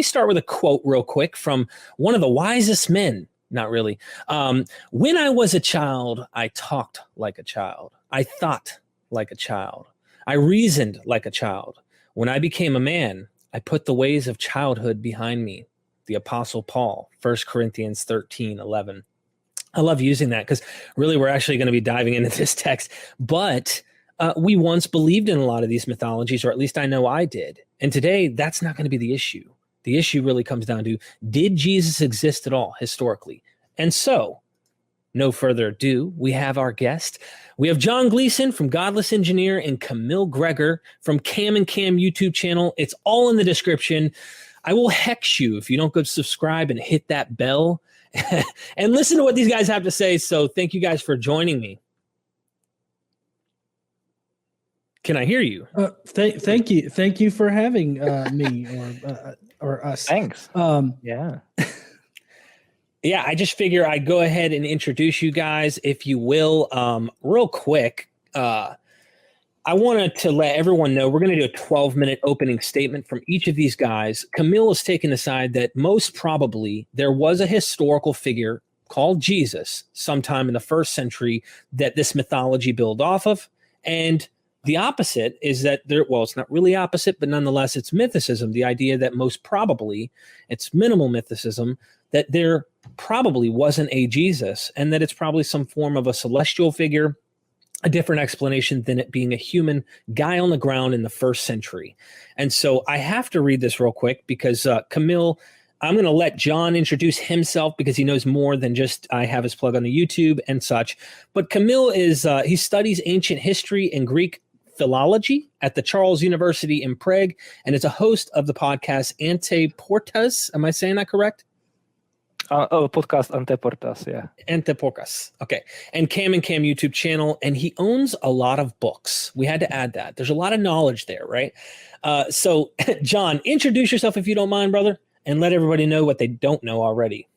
Start with a quote real quick from one of the wisest men. Not really. When I was a child, I talked like a child. I thought like a child. I reasoned like a child. When I became a man, I put the ways of childhood behind me. The Apostle Paul, 1 Corinthians 13:11. I love using that because really we're actually going to be diving into this text. But we once believed in a lot of these mythologies, or at least I know I did. And today, that's not going to be the issue. The issue really comes down to, did Jesus exist at all historically? And so, no further ado, we have our guest. We have John Gleason from Godless Engineer and Kamil Gregor from Cam and Cam YouTube channel. It's all in the description. I will hex you if you don't go subscribe and hit that bell and listen to what these guys have to say. So thank you guys for joining me. Can I hear you? Thank you. Thank you for having me or us. Thanks. Yeah, I just figure I'd go ahead and introduce you guys, if you will, real quick. I wanted to let everyone know we're going to do a 12-minute opening statement from each of these guys. Kamil has taken the side that most probably there was a historical figure called Jesus sometime in the 1st century that this mythology built off of. And the opposite is that it's not really opposite, but nonetheless, it's mythicism. The idea that most probably, it's minimal mythicism, that there probably wasn't a Jesus and that it's probably some form of a celestial figure, a different explanation than it being a human guy on the ground in the 1st century. And so I have to read this real quick because Kamil, I'm going to let John introduce himself because he knows more than just I have his plug on the YouTube and such. But Kamil he studies ancient history and Greek philology at the Charles University in Prague, and is a host of the podcast Anteportas. Am I saying that correct? Podcast Anteportas, yeah. Anteportas, okay. And Cam YouTube channel, and he owns a lot of books. We had to add that. There's a lot of knowledge there, right? So, John, introduce yourself if you don't mind, brother, and let everybody know what they don't know already.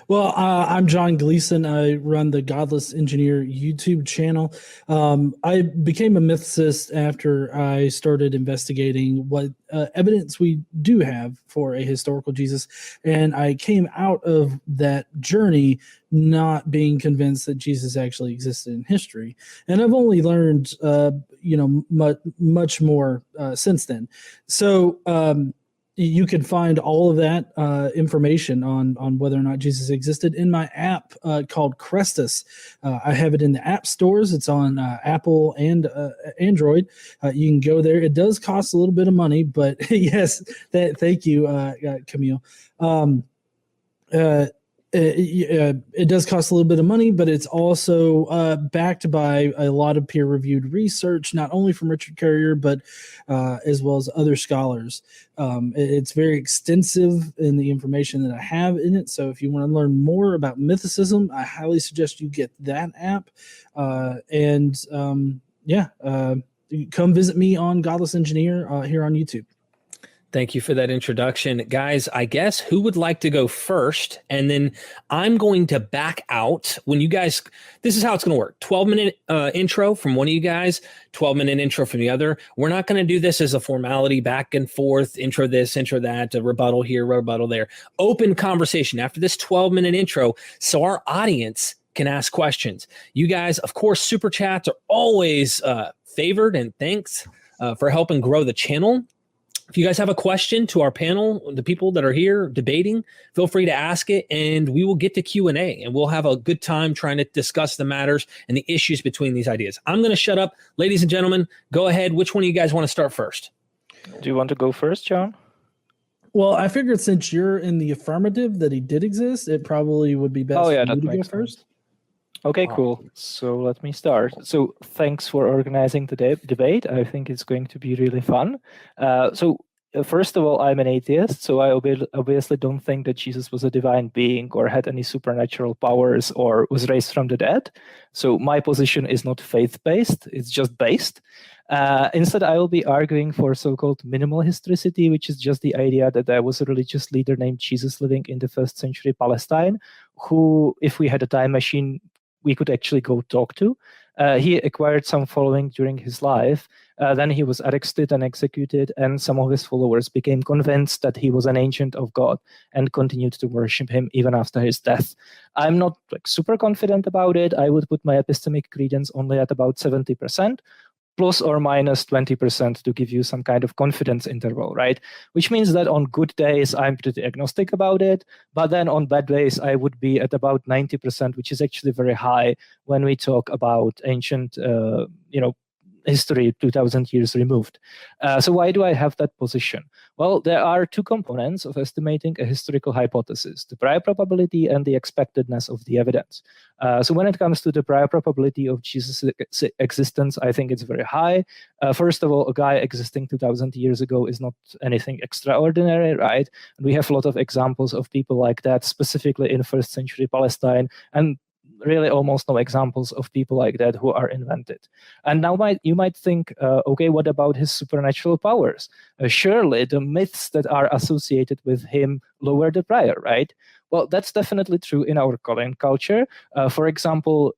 Well, I'm John Gleason. I run the Godless Engineer YouTube channel. I became a mythicist after I started investigating what evidence we do have for a historical Jesus. And I came out of that journey not being convinced that Jesus actually existed in history. And I've only learned, much more since then. So, you can find all of that information on whether or not Jesus existed in my app called Crestus. I have it in the app stores. It's on Apple and Android. You can go there. It does cost a little bit of money, but yes, thank you, Kamil. It does cost a little bit of money, but it's also backed by a lot of peer-reviewed research, not only from Richard Carrier, but as well as other scholars. It's very extensive in the information that I have in it. So if you want to learn more about mythicism, I highly suggest you get that app. Come visit me on Godless Engineer here on YouTube. Thank you for that introduction. Guys, I guess who would like to go first? And then I'm going to back out when you guys, this is how it's going to work. 12-minute intro from one of you guys, 12-minute intro from the other. We're not going to do this as a formality, back and forth, intro this, intro that, a rebuttal here, rebuttal there. Open conversation after this 12-minute intro so our audience can ask questions. You guys, of course, super chats are always favored, and thanks for helping grow the channel. If you guys have a question to our panel, the people that are here debating, feel free to ask it, and we will get to Q&A, and we'll have a good time trying to discuss the matters and the issues between these ideas. I'm going to shut up. Ladies and gentlemen, go ahead. Which one of you guys want to start first? Do you want to go first, John? Well, I figured since you're in the affirmative that he did exist, it probably would be best for you to go makes first. sense. Okay, cool. So let me start. So thanks for organizing the debate. I think it's going to be really fun. First of all, I'm an atheist, so I obviously don't think that Jesus was a divine being or had any supernatural powers or was raised from the dead. So my position is not faith-based, it's just based. Instead, I will be arguing for so-called minimal historicity, which is just the idea that there was a religious leader named Jesus living in the 1st century Palestine, who, if we had a time machine, we could actually go talk to. He acquired some following during his life. Then he was arrested and executed, and some of his followers became convinced that he was an agent of God and continued to worship him even after his death. I'm not super confident about it. I would put my epistemic credence only at about 70%. Plus or minus 20% to give you some kind of confidence interval, right? Which means that on good days, I'm pretty agnostic about it. But then on bad days, I would be at about 90%, which is actually very high when we talk about ancient, history 2000 years removed. So why do I have that position? Well, there are two components of estimating a historical hypothesis, the prior probability and the expectedness of the evidence. So when it comes to the prior probability of Jesus' existence, I think it's very high. First of all, a guy existing 2000 years ago is not anything extraordinary, right? And we have a lot of examples of people like that, specifically in 1st century Palestine, and really almost no examples of people like that who are invented. And now you might think, okay, what about his supernatural powers? Surely the myths that are associated with him lower the prior, right? Well, that's definitely true in our current culture. For example,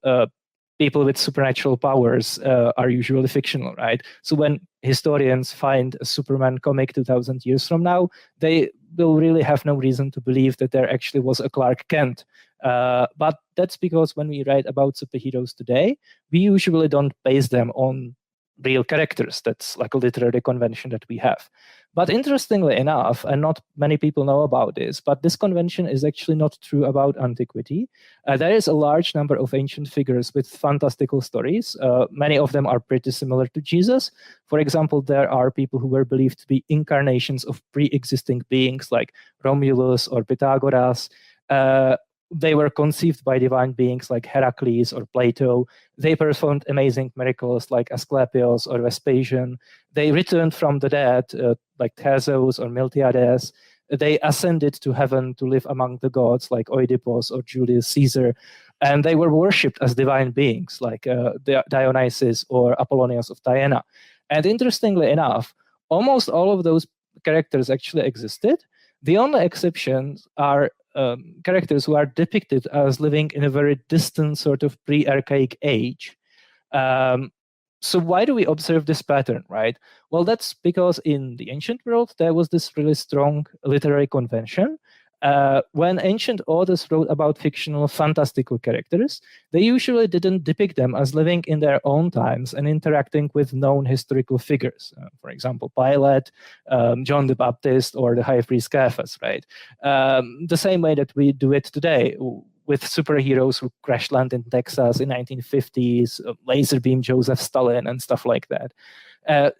people with supernatural powers are usually fictional, right? So when historians find a Superman comic 2000 years from now, they will really have no reason to believe that there actually was a Clark Kent. But that's because when we write about superheroes today, we usually don't base them on real characters. That's like a literary convention that we have. But interestingly enough, and not many people know about this, but this convention is actually not true about antiquity. There is a large number of ancient figures with fantastical stories. Many of them are pretty similar to Jesus. For example, there are people who were believed to be incarnations of pre-existing beings like Romulus or Pythagoras. They were conceived by divine beings like Heracles or Plato. They performed amazing miracles like Asclepius or Vespasian. They returned from the dead like Theseus or Miltiades. They ascended to heaven to live among the gods like Oedipus or Julius Caesar. And they were worshipped as divine beings like Dionysus or Apollonius of Tyana. And interestingly enough, almost all of those characters actually existed. The only exceptions are characters who are depicted as living in a very distant sort of pre-archaic age. So why do we observe this pattern, right? Well, that's because in the ancient world, there was this really strong literary convention. When ancient authors wrote about fictional, fantastical characters, they usually didn't depict them as living in their own times and interacting with known historical figures. For example, Pilate, John the Baptist, or the high priest Caiaphas, right? The same way that we do it today with superheroes who crash land in Texas in 1950s, laser beam Joseph Stalin, and stuff like that.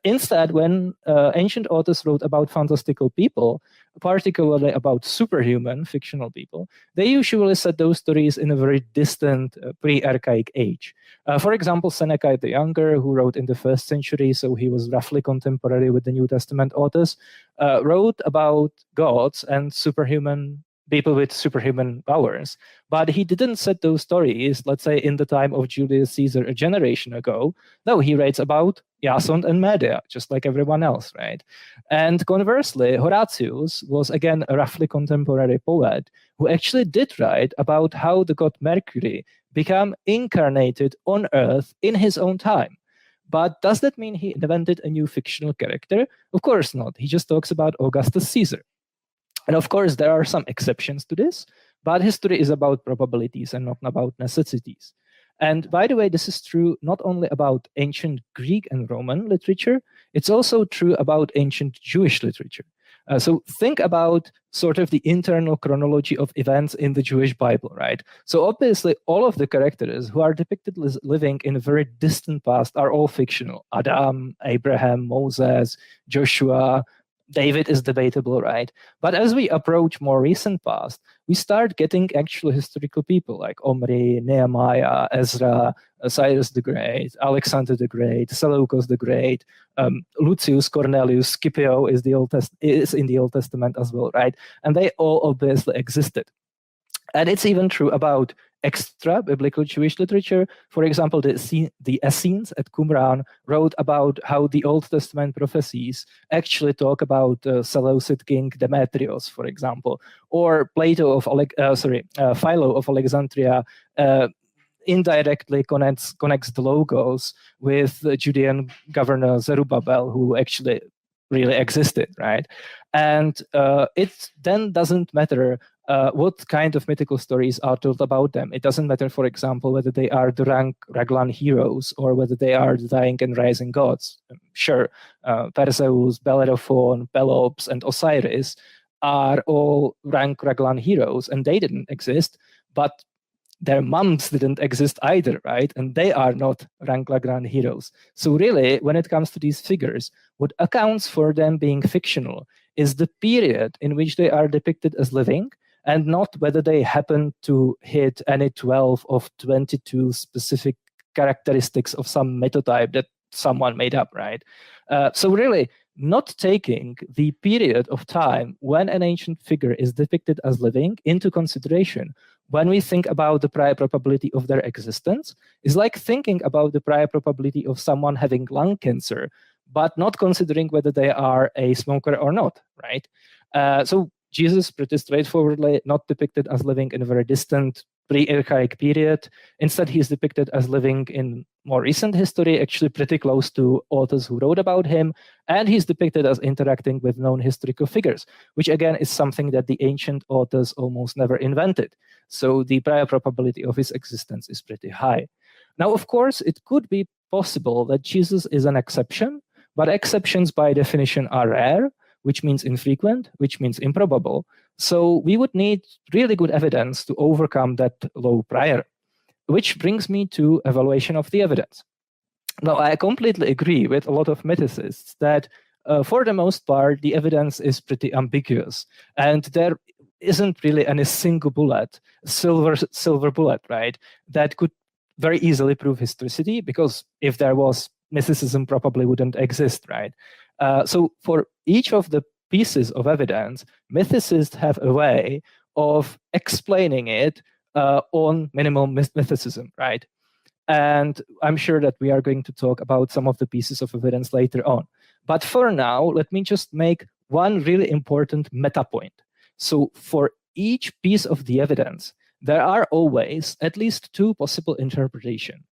Instead, when ancient authors wrote about fantastical people, particularly about superhuman fictional people, they usually set those stories in a very distant pre-archaic age. For example, Seneca the Younger, who wrote in the 1st century, so he was roughly contemporary with the New Testament authors, wrote about gods and superhuman people with superhuman powers. But he didn't set those stories, let's say, in the time of Julius Caesar a generation ago. No, he writes about Jason and Medea, just like everyone else, right? And conversely, Horatius was, again, a roughly contemporary poet who actually did write about how the god Mercury became incarnated on Earth in his own time. But does that mean he invented a new fictional character? Of course not. He just talks about Augustus Caesar. And of course, there are some exceptions to this, but history is about probabilities and not about necessities. And by the way, this is true not only about ancient Greek and Roman literature, it's also true about ancient Jewish literature. So think about sort of the internal chronology of events in the Jewish Bible, right? So obviously, all of the characters who are depicted living in a very distant past are all fictional. Adam, Abraham, Moses, Joshua, David is debatable, right? But as we approach more recent past, we start getting actual historical people like Omri, Nehemiah, Ezra, Cyrus the Great, Alexander the Great, Seleucus the Great, Lucius Cornelius, Scipio is in the Old Testament as well, right? And they all obviously existed. And it's even true about extra biblical Jewish literature. For example, the Essenes at Qumran wrote about how the Old Testament prophecies actually talk about Seleucid king Demetrius, for example, or Philo of Alexandria indirectly connects the Logos with the Judean governor Zerubbabel, who actually really existed, right? And it then doesn't matter what kind of mythical stories are told about them. It doesn't matter, for example, whether they are the Raglan heroes or whether they are the dying and rising gods. Sure, Perseus, Bellerophon, Pelops, and Osiris are all Raglan heroes, and they didn't exist, but their moms didn't exist either, right? And they are not Raglan heroes. So really, when it comes to these figures, what accounts for them being fictional is the period in which they are depicted as living, and not whether they happen to hit any 12 of 22 specific characteristics of some metatype that someone made up, right? So really, not taking the period of time when an ancient figure is depicted as living into consideration when we think about the prior probability of their existence is like thinking about the prior probability of someone having lung cancer, but not considering whether they are a smoker or not, right? So Jesus, pretty straightforwardly, not depicted as living in a very distant pre-archaic period. Instead, he's depicted as living in more recent history, actually pretty close to authors who wrote about him. And he's depicted as interacting with known historical figures, which again is something that the ancient authors almost never invented. So the prior probability of his existence is pretty high. Now, of course, it could be possible that Jesus is an exception, but exceptions by definition are rare, which means infrequent, which means improbable. So we would need really good evidence to overcome that low prior, which brings me to evaluation of the evidence. Now, I completely agree with a lot of mythicists that for the most part, the evidence is pretty ambiguous, and there isn't really any single bullet, silver bullet, right, that could very easily prove historicity, because if there was, mythicism probably wouldn't exist, right? So for each of the pieces of evidence, mythicists have a way of explaining it on minimal mythicism, right? And I'm sure that we are going to talk about some of the pieces of evidence later on. But for now, let me just make one really important meta point. So for each piece of the evidence, there are always at least two possible interpretations.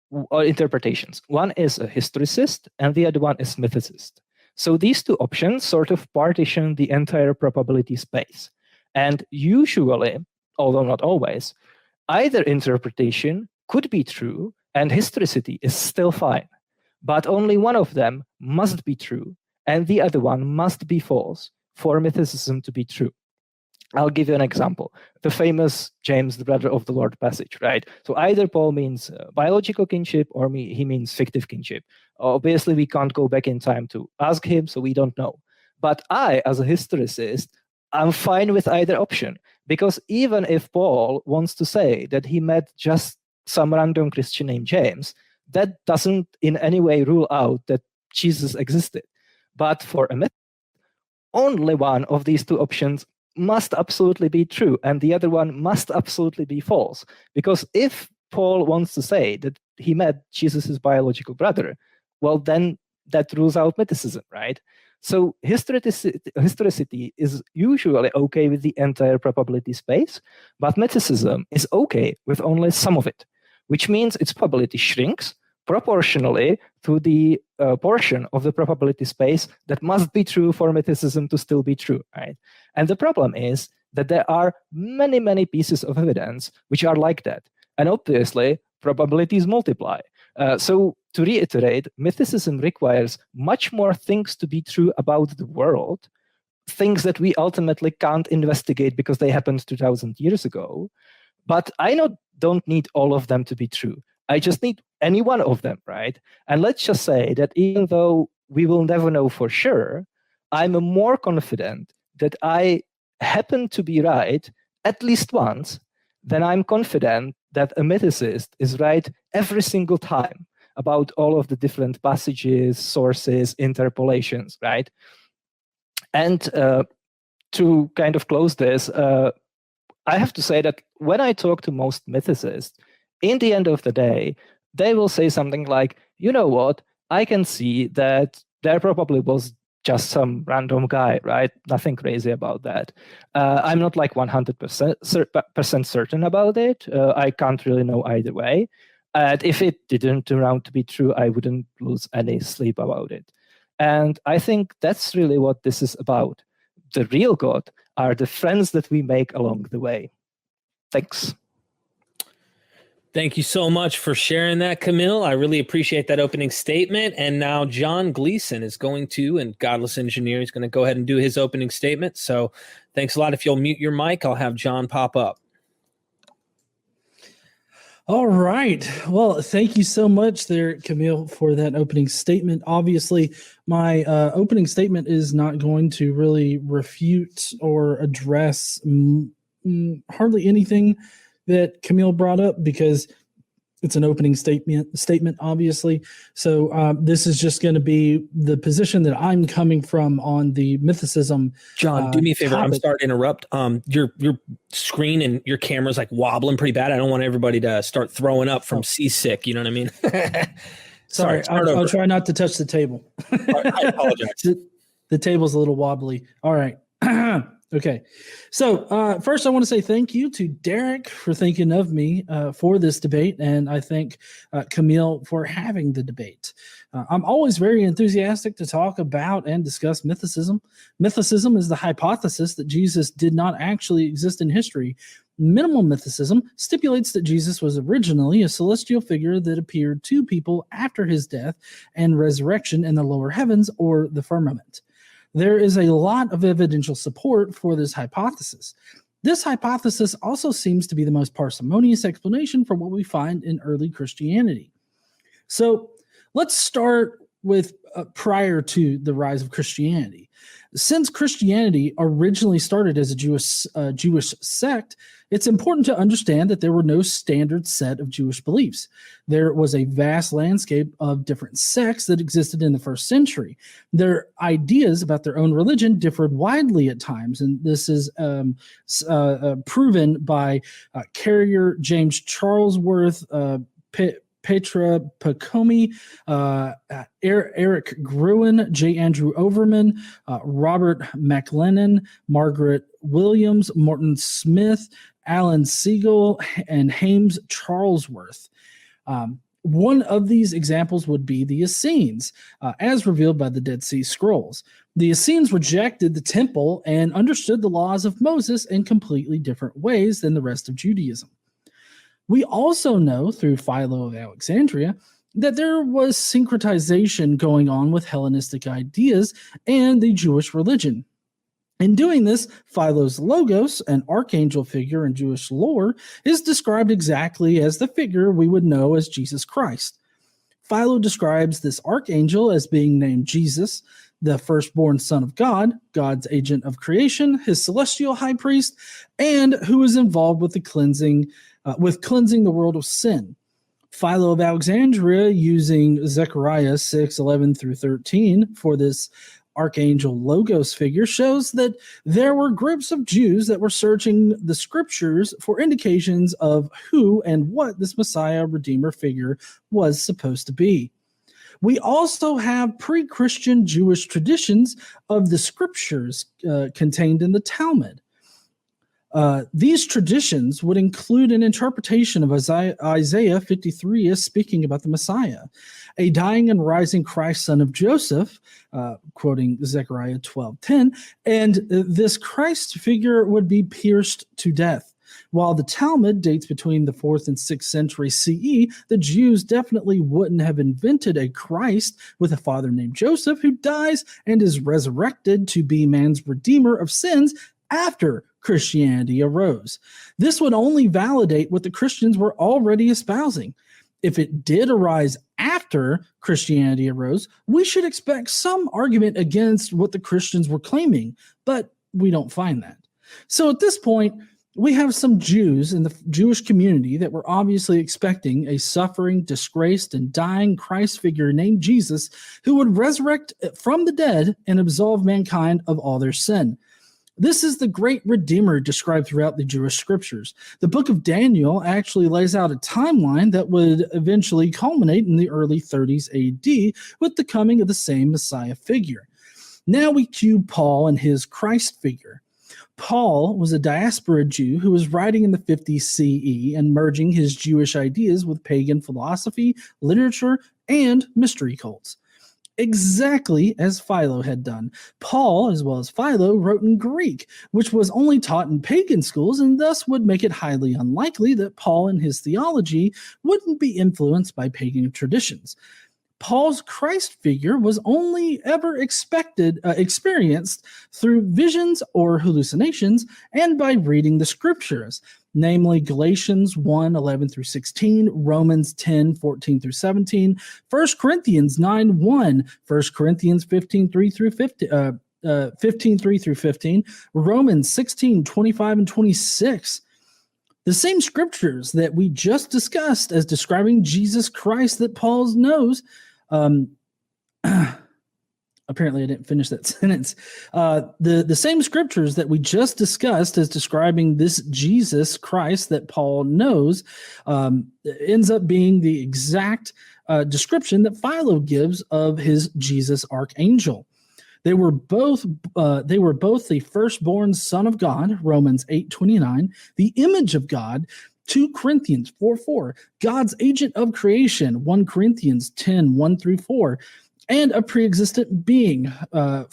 One is a historicist, and the other one is mythicist. So these two options sort of partition the entire probability space. And usually, although not always, either interpretation could be true and historicity is still fine. But only one of them must be true, and the other one must be false for mythicism to be true. I'll give you an example. The famous James, the brother of the Lord passage, right? So either Paul means biological kinship or he means fictive kinship. Obviously, we can't go back in time to ask him, so we don't know. But I, as a historicist, I'm fine with either option, because even if Paul wants to say that he met just some random Christian named James, that doesn't in any way rule out that Jesus existed. But for a myth, only one of these two options must absolutely be true, and the other one must absolutely be false. Because if Paul wants to say that he met Jesus' biological brother, well, then that rules out mythicism, right? So historicity is usually okay with the entire probability space, but mythicism is okay with only some of it, which means its probability shrinks proportionally to the portion of the probability space that must be true for mythicism to still be true, right? And the problem is that there are many, many pieces of evidence which are like that. And obviously, probabilities multiply. So to reiterate, mythicism requires much more things to be true about the world things that we ultimately can't investigate because they happened 2,000 years ago. But I don't need all of them to be true. I just need any one of them, right? And let's just say that even though we will never know for sure, I'm more confident that I happen to be right at least once than I'm confident that a mythicist is right every single time about all of the different passages, sources, interpolations, right? And to kind of close this, I have to say that when I talk to most mythicists, in the end of the day, they will say something like, you know what, I can see that there probably was just some random guy, right? Nothing crazy about that. I'm not like 100% certain about it. I can't really know either way. And if it didn't turn out to be true, I wouldn't lose any sleep about it. And I think that's really what this is about. The real God are the friends that we make along the way. Thanks. Thank you so much for sharing that, Kamil. I really appreciate that opening statement. And now John Gleason is going to, and Godless Engineer is going to go ahead and do his opening statement. So thanks a lot. If you'll mute your mic, I'll have John pop up. All right. Well, thank you so much there, Kamil, for that opening statement. Obviously, my opening statement is not going to really refute or address hardly anything that Kamil brought up because it's an opening statement, obviously. So this is just going to be the position that I'm coming from on the mythicism. John, do me a favor. topic. I'm sorry to interrupt. Your screen and your camera's like wobbling pretty bad. I don't want everybody to start throwing up from seasick. You know what I mean? Sorry, I'll try not to touch the table. I apologize. The table's a little wobbly. All right. Okay. So first I want to say thank you to Derek for thinking of me for this debate. And I thank Kamil for having the debate. I'm always very enthusiastic to talk about and discuss mythicism. Mythicism is the hypothesis that Jesus did not actually exist in history. Minimal mythicism stipulates that Jesus was originally a celestial figure that appeared to people after his death and resurrection in the lower heavens or the firmament. There is a lot of evidential support for this hypothesis. This hypothesis also seems to be the most parsimonious explanation for what we find in early Christianity. So let's start with prior to the rise of Christianity. Since Christianity originally started as a Jewish sect, it's important to understand that there were no standard set of Jewish beliefs. There was a vast landscape of different sects that existed in the first century. Their ideas about their own religion differed widely at times, and this is proven by Carrier, James Charlesworth, Petra Pacomi, Eric Gruen, J. Andrew Overman, Robert McLennan, Margaret Williams, Morton Smith, Alan Siegel, and Hames Charlesworth. One of these examples would be the Essenes, as revealed by the Dead Sea Scrolls. The Essenes rejected the temple and understood the laws of Moses in completely different ways than the rest of Judaism. We also know through Philo of Alexandria that there was syncretization going on with Hellenistic ideas and the Jewish religion. In doing this, Philo's logos, an archangel figure in Jewish lore, is described exactly as the figure we would know as Jesus Christ. Philo describes this archangel as being named Jesus, the firstborn son of God, God's agent of creation, his celestial high priest, and who is involved with cleansing the world of sin. Philo of Alexandria, using Zechariah 6:11 through 13 for this archangel logos figure, shows that there were groups of Jews that were searching the scriptures for indications of who and what this Messiah Redeemer figure was supposed to be. We also have pre-Christian Jewish traditions of the scriptures contained in the Talmud. These traditions would include an interpretation of Isaiah 53 as speaking about the Messiah, a dying and rising Christ, son of Joseph, quoting Zechariah 12:10, and this Christ figure would be pierced to death. While the Talmud dates between the 4th and 6th century CE, the Jews definitely wouldn't have invented a Christ with a father named Joseph who dies and is resurrected to be man's redeemer of sins after Christianity arose. This would only validate what the Christians were already espousing. If it did arise after Christianity arose, we should expect some argument against what the Christians were claiming, but we don't find that. So at this point, we have some Jews in the Jewish community that were obviously expecting a suffering, disgraced, and dying Christ figure named Jesus who would resurrect from the dead and absolve mankind of all their sin. This is the great Redeemer described throughout the Jewish scriptures. The book of Daniel actually lays out a timeline that would eventually culminate in the early 30s AD with the coming of the same Messiah figure. Now we cue Paul and his Christ figure. Paul was a diaspora Jew who was writing in the 50s CE and merging his Jewish ideas with pagan philosophy, literature, and mystery cults. Exactly as Philo had done. Paul, as well as Philo, wrote in Greek, which was only taught in pagan schools and thus would make it highly unlikely that Paul and his theology wouldn't be influenced by pagan traditions. Paul's Christ figure was only ever experienced through visions or hallucinations and by reading the scriptures, namely Galatians 1:11 through 16, Romans 10:14 through 17, 1 Corinthians 9:1, 1 Corinthians 15:3 through 15:3 through 15, Romans 16:25 and 26. The same scriptures that we just discussed as describing Jesus Christ that Paul knows. Apparently, I didn't finish that sentence. The same scriptures that we just discussed as describing this Jesus Christ that Paul knows ends up being the exact description that Philo gives of his Jesus archangel. They were both the firstborn son of God, Romans 8:29, the image of God, 2 Corinthians 4:4, God's agent of creation, 1 Corinthians 10:1 through 4, and a pre-existent being, I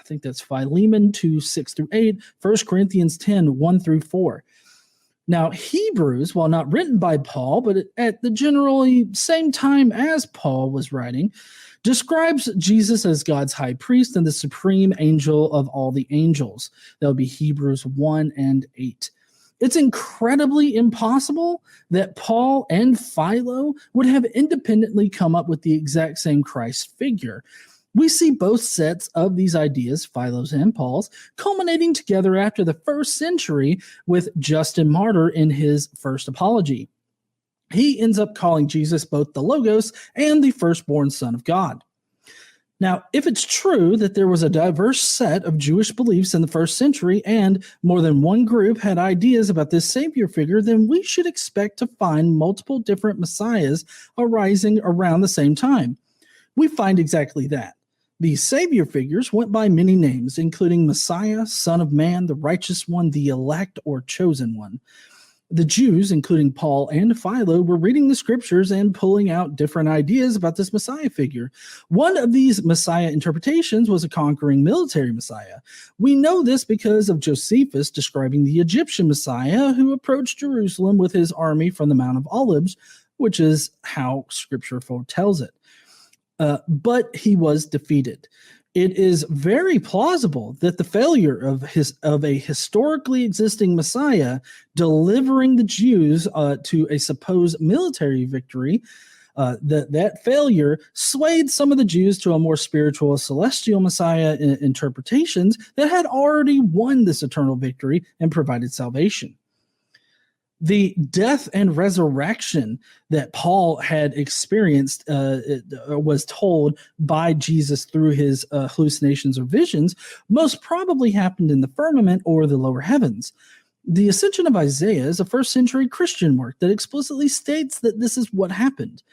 think that's Philemon 2:6 through 8, 1 Corinthians 10:1 through 4. Now, Hebrews, while not written by Paul, but at the generally same time as Paul was writing, describes Jesus as God's high priest and the supreme angel of all the angels. That would be Hebrews 1 and 8. It's incredibly impossible that Paul and Philo would have independently come up with the exact same Christ figure. We see both sets of these ideas, Philo's and Paul's, culminating together after the 1st century with Justin Martyr in his first apology. He ends up calling Jesus both the Logos and the firstborn Son of God. Now, if it's true that there was a diverse set of Jewish beliefs in the 1st century and more than one group had ideas about this Savior figure, then we should expect to find multiple different messiahs arising around the same time. We find exactly that. These Savior figures went by many names, including Messiah, Son of Man, the Righteous One, the Elect, or Chosen One. The Jews, including Paul and Philo, were reading the scriptures and pulling out different ideas about this Messiah figure. One of these Messiah interpretations was a conquering military Messiah. We know this because of Josephus describing the Egyptian Messiah who approached Jerusalem with his army from the Mount of Olives, which is how scripture foretells it. But he was defeated. It is very plausible that the failure of a historically existing Messiah delivering the Jews to a supposed military victory, that failure swayed some of the Jews to a more spiritual celestial Messiah interpretations that had already won this eternal victory and provided salvation. The death and resurrection that Paul had experienced was told by Jesus through his hallucinations or visions most probably happened in the firmament or the lower heavens. The Ascension of Isaiah is a 1st century Christian work that explicitly states that this is what happened.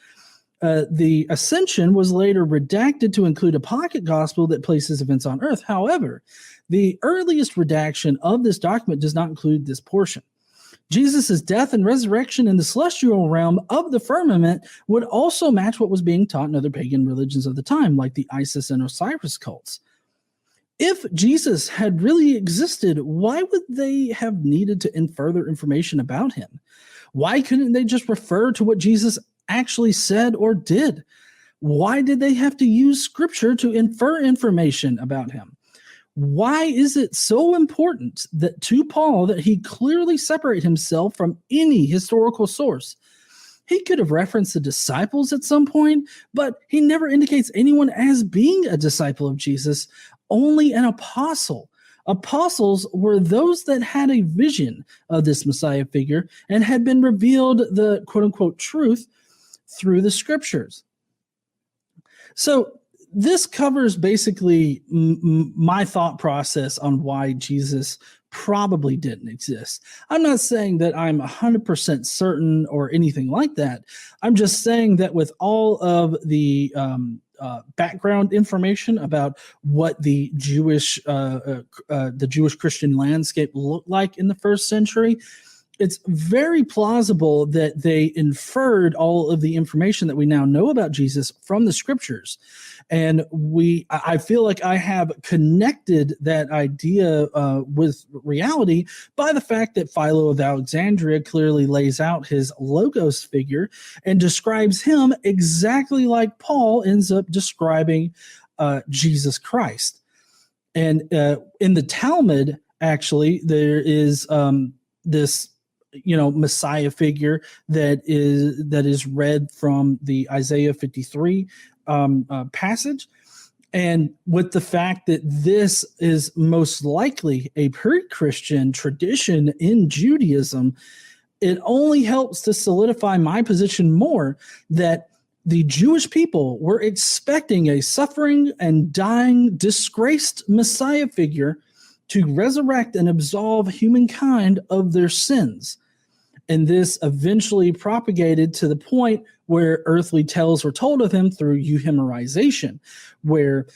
The Ascension was later redacted to include a pocket gospel that places events on earth. However, the earliest redaction of this document does not include this portion. Jesus' death and resurrection in the celestial realm of the firmament would also match what was being taught in other pagan religions of the time, like the Isis and Osiris cults. If Jesus had really existed, why would they have needed to infer further information about him? Why couldn't they just refer to what Jesus actually said or did? Why did they have to use scripture to infer information about him? Why is it so important that to Paul that he clearly separate himself from any historical source? He could have referenced the disciples at some point, but he never indicates anyone as being a disciple of Jesus, only an apostle. Apostles were those that had a vision of this Messiah figure and had been revealed the quote unquote truth through the scriptures. So this covers basically my thought process on why Jesus probably didn't exist. I'm not saying that I'm 100% certain or anything like that. I'm just saying that with all of the background information about what the Jewish Christian landscape looked like in the first century, it's very plausible that they inferred all of the information that we now know about Jesus from the scriptures. And I feel like I have connected that idea with reality by the fact that Philo of Alexandria clearly lays out his logos figure and describes him exactly like Paul ends up describing Jesus Christ. And in the Talmud, actually, there is this Messiah figure that is read from the Isaiah 53 passage. And with the fact that this is most likely a pre-Christian tradition in Judaism, it only helps to solidify my position more that the Jewish people were expecting a suffering and dying, disgraced Messiah figure to resurrect and absolve humankind of their sins. And this eventually propagated to the point where earthly tales were told of him through euhemerization, where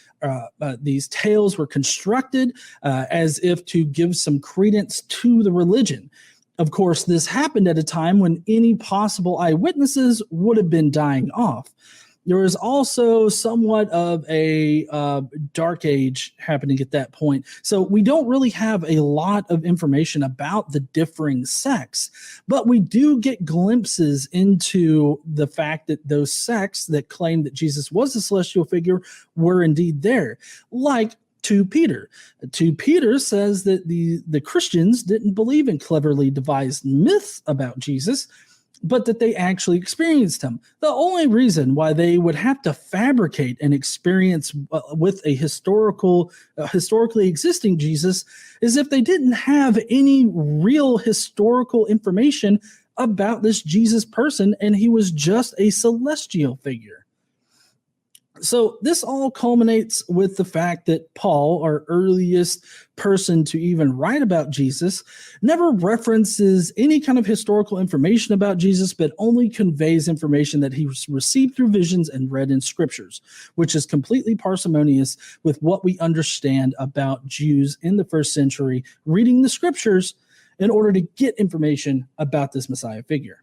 these tales were constructed as if to give some credence to the religion. Of course, this happened at a time when any possible eyewitnesses would have been dying off. There was also somewhat of a dark age happening at that point. So we don't really have a lot of information about the differing sects, but we do get glimpses into the fact that those sects that claimed that Jesus was a celestial figure were indeed there, like 2 Peter. 2 Peter says that the Christians didn't believe in cleverly devised myths about Jesus, but that they actually experienced him. The only reason why they would have to fabricate an experience with a historically existing Jesus is if they didn't have any real historical information about this Jesus person and he was just a celestial figure. So this all culminates with the fact that Paul, our earliest person to even write about Jesus, never references any kind of historical information about Jesus, but only conveys information that he received through visions and read in scriptures, which is completely parsimonious with what we understand about Jews in the first century reading the scriptures in order to get information about this Messiah figure.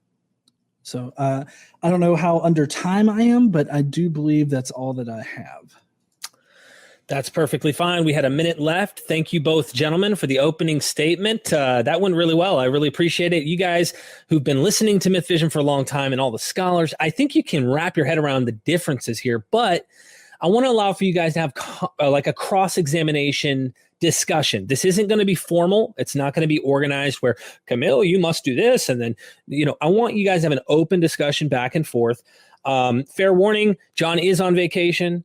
So I don't know how under time I am, but I do believe that's all that I have. That's perfectly fine. We had a minute left. Thank you both, gentlemen, for the opening statement. That went really well. I really appreciate it. You guys who've been listening to Myth Vision for a long time and all the scholars, I think you can wrap your head around the differences here, but I want to allow for you guys to have like a cross-examination discussion. This isn't going to be formal. It's not going to be organized where, Kamil, you must do this. And then, I want you guys to have an open discussion back and forth. Fair warning, John is on vacation.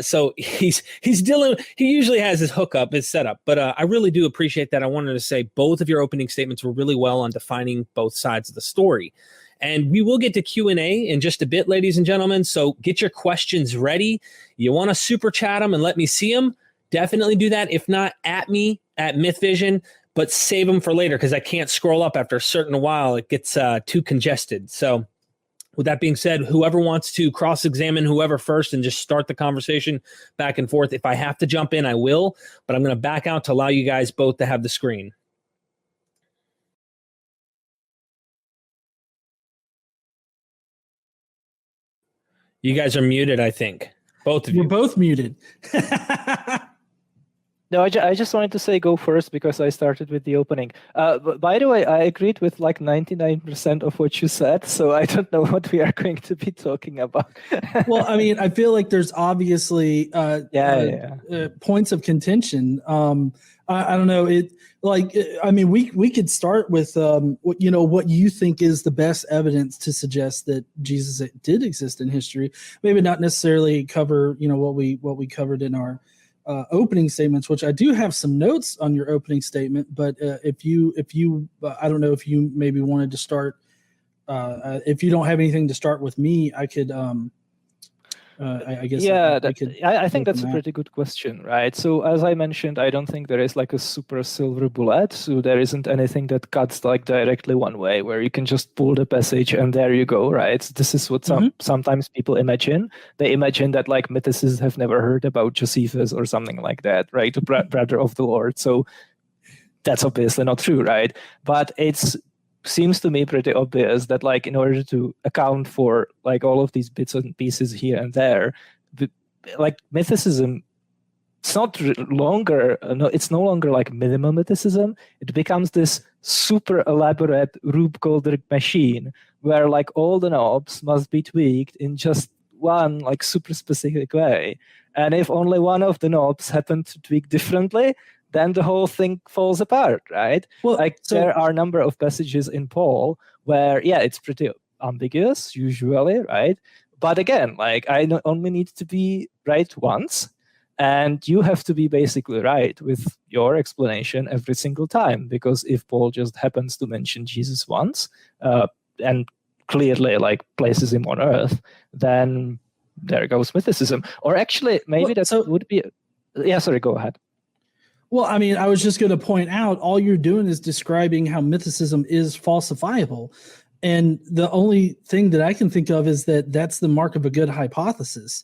So he's dealing, he usually has his hookup, his setup, but I really do appreciate that. I wanted to say both of your opening statements were really well on defining both sides of the story. And we will get to Q&A in just a bit, ladies and gentlemen. So get your questions ready. You want to super chat them and let me see them? Definitely do that. If not, at me at Myth Vision, but save them for later because I can't scroll up after a certain while. It gets too congested. So with that being said, whoever wants to cross-examine whoever first and just start the conversation back and forth. If I have to jump in, I will, but I'm going to back out to allow you guys both to have the screen. You guys are muted, I think. Both of you. We're both muted. No, I just wanted to say go first because I started with the opening. But by the way, I agreed with like 99% of what you said, so I don't know what we are going to be talking about. Well, I mean, I feel like there's obviously points of contention. I don't know. I mean, we could start with what you think is the best evidence to suggest that Jesus did exist in history. Maybe not necessarily cover what we covered in our opening statements, which I do have some notes on your opening statement. But if you I don't know if you maybe wanted to start. If you don't have anything to start with me, I could. I guess. Yeah, I think that's a pretty good question, right? So as I mentioned, I don't think there is like a super silver bullet. So there isn't anything that cuts like directly one way where you can just pull the passage and there you go, right? So this is what sometimes people imagine. They imagine that like mythicists have never heard about Josephus or something like that, right? The brother of the Lord. So that's obviously not true, right? But seems to me pretty obvious that like in order to account for like all of these bits and pieces here and there, like mythicism, it's no longer like minimal mythicism. It becomes this super elaborate Rube Goldberg machine where like all the knobs must be tweaked in just one like super specific way. And if only one of the knobs happen to tweak differently, then the whole thing falls apart, right? Well, there are a number of passages in Paul where, it's pretty ambiguous usually, right? But again, like I only need to be right once, and you have to be basically right with your explanation every single time. Because if Paul just happens to mention Jesus once and clearly like places him on earth, then there goes mythicism. Or actually, maybe would be. Yeah, sorry, go ahead. Well, I mean, I was just going to point out all you're doing is describing how mythicism is falsifiable. And the only thing that I can think of is that that's the mark of a good hypothesis.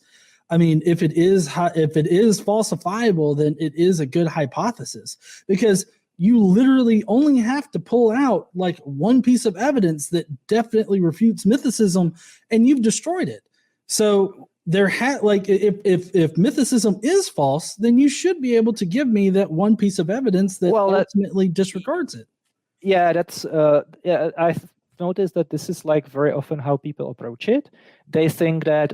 I mean, if it is falsifiable, then it is a good hypothesis, because you literally only have to pull out like one piece of evidence that definitely refutes mythicism and you've destroyed it. So if mythicism is false, then you should be able to give me that one piece of evidence that ultimately disregards it. Yeah, that's I've noticed that this is like very often how people approach it. They think that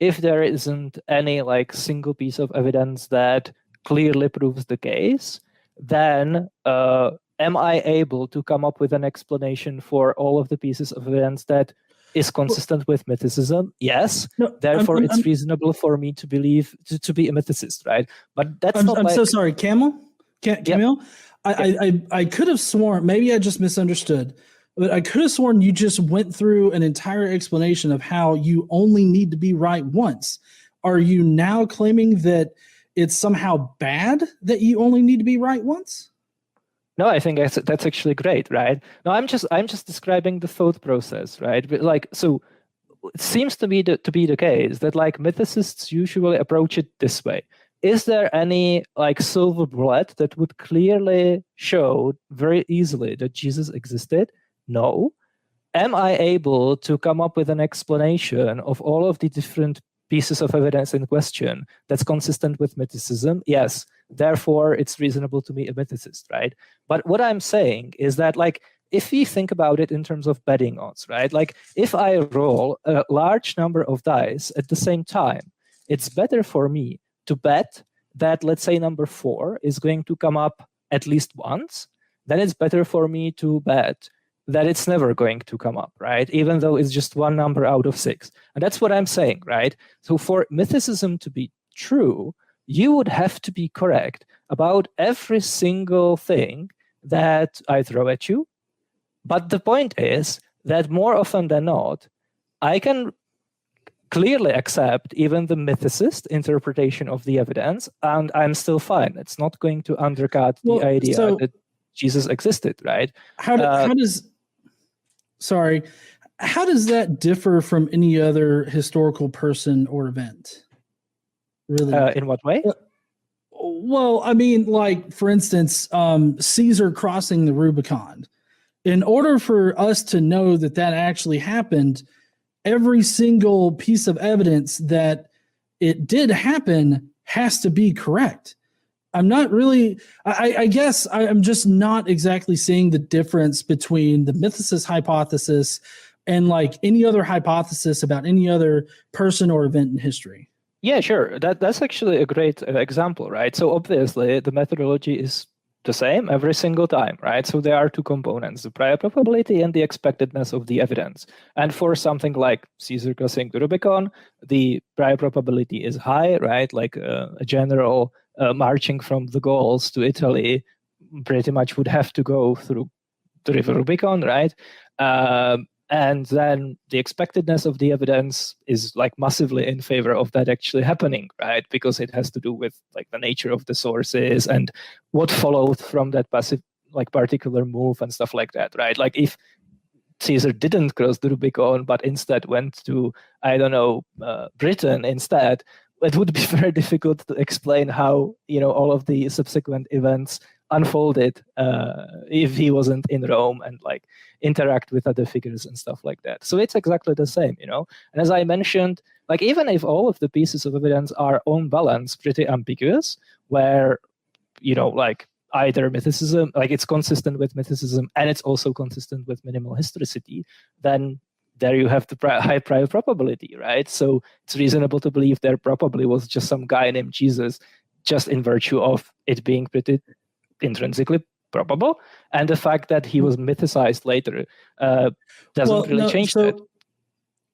if there isn't any like single piece of evidence that clearly proves the case, then am I able to come up with an explanation for all of the pieces of evidence that is consistent with mythicism? Yes. No, therefore, it's reasonable for me to believe to be a mythicist, right? But that's not. I'm so sorry, Kamil. Kamil, I could have sworn, maybe I just misunderstood, but I could have sworn you just went through an entire explanation of how you only need to be right once. Are you now claiming that it's somehow bad that you only need to be right once? No, I think that's actually great, right? No, I'm just describing the thought process, right? But like, so it seems to be the case that like mythicists usually approach it this way. Is there any like silver bullet that would clearly show very easily that Jesus existed? No. Am I able to come up with an explanation of all of the different pieces of evidence in question that's consistent with mythicism? Yes. Therefore, it's reasonable to be a mythicist, right? But what I'm saying is that, like, if we think about it in terms of betting odds, right? Like, if I roll a large number of dice at the same time, it's better for me to bet that, let's say, number 4 is going to come up at least once. Then it's better for me to bet that it's never going to come up, right? Even though it's just one number out of 6. And that's what I'm saying, right? So for mythicism to be true, you would have to be correct about every single thing that I throw at you. But the point is that more often than not, I can clearly accept even the mythicist interpretation of the evidence, and I'm still fine. It's not going to undercut the idea that Jesus existed, right? How does that differ from any other historical person or event? Really? In what way? Well, I mean, like, for instance, Caesar crossing the Rubicon. In order for us to know that actually happened, every single piece of evidence that it did happen has to be correct. I'm not really, I guess I'm just not exactly seeing the difference between the mythicist hypothesis and like any other hypothesis about any other person or event in history. Yeah, sure. That's actually a great example, right? So obviously the methodology is the same every single time, right? So there are two components, the prior probability and the expectedness of the evidence. And for something like Caesar crossing the Rubicon, the prior probability is high, right? Like a general marching from the Gauls to Italy pretty much would have to go through the river Rubicon, right? And then the expectedness of the evidence is like massively in favor of that actually happening, right? Because it has to do with like the nature of the sources and what followed from that passive, like particular move and stuff like that, right? Like if Caesar didn't cross the Rubicon, but instead went to, I don't know, Britain instead, it would be very difficult to explain how, all of the subsequent events unfolded if he wasn't in Rome and like interact with other figures and stuff like that. So it's exactly the same, And as I mentioned, like even if all of the pieces of evidence are on balance pretty ambiguous, where, like either mythicism, like it's consistent with mythicism and it's also consistent with minimal historicity, then there you have the high prior probability, right? So it's reasonable to believe there probably was just some guy named Jesus, just in virtue of it being pretty intrinsically probable, and the fact that he was mythicized later doesn't really change that.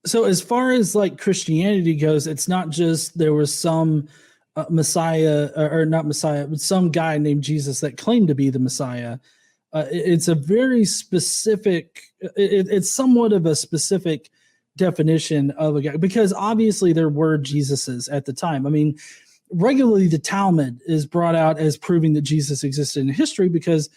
So as far as like Christianity goes, it's not just there was some Messiah or not Messiah, but some guy named Jesus that claimed to be the Messiah. It's a very specific, it's somewhat of a specific definition of a guy, because obviously there were Jesuses at the time. I mean, regularly the Talmud is brought out as proving that Jesus existed in history, because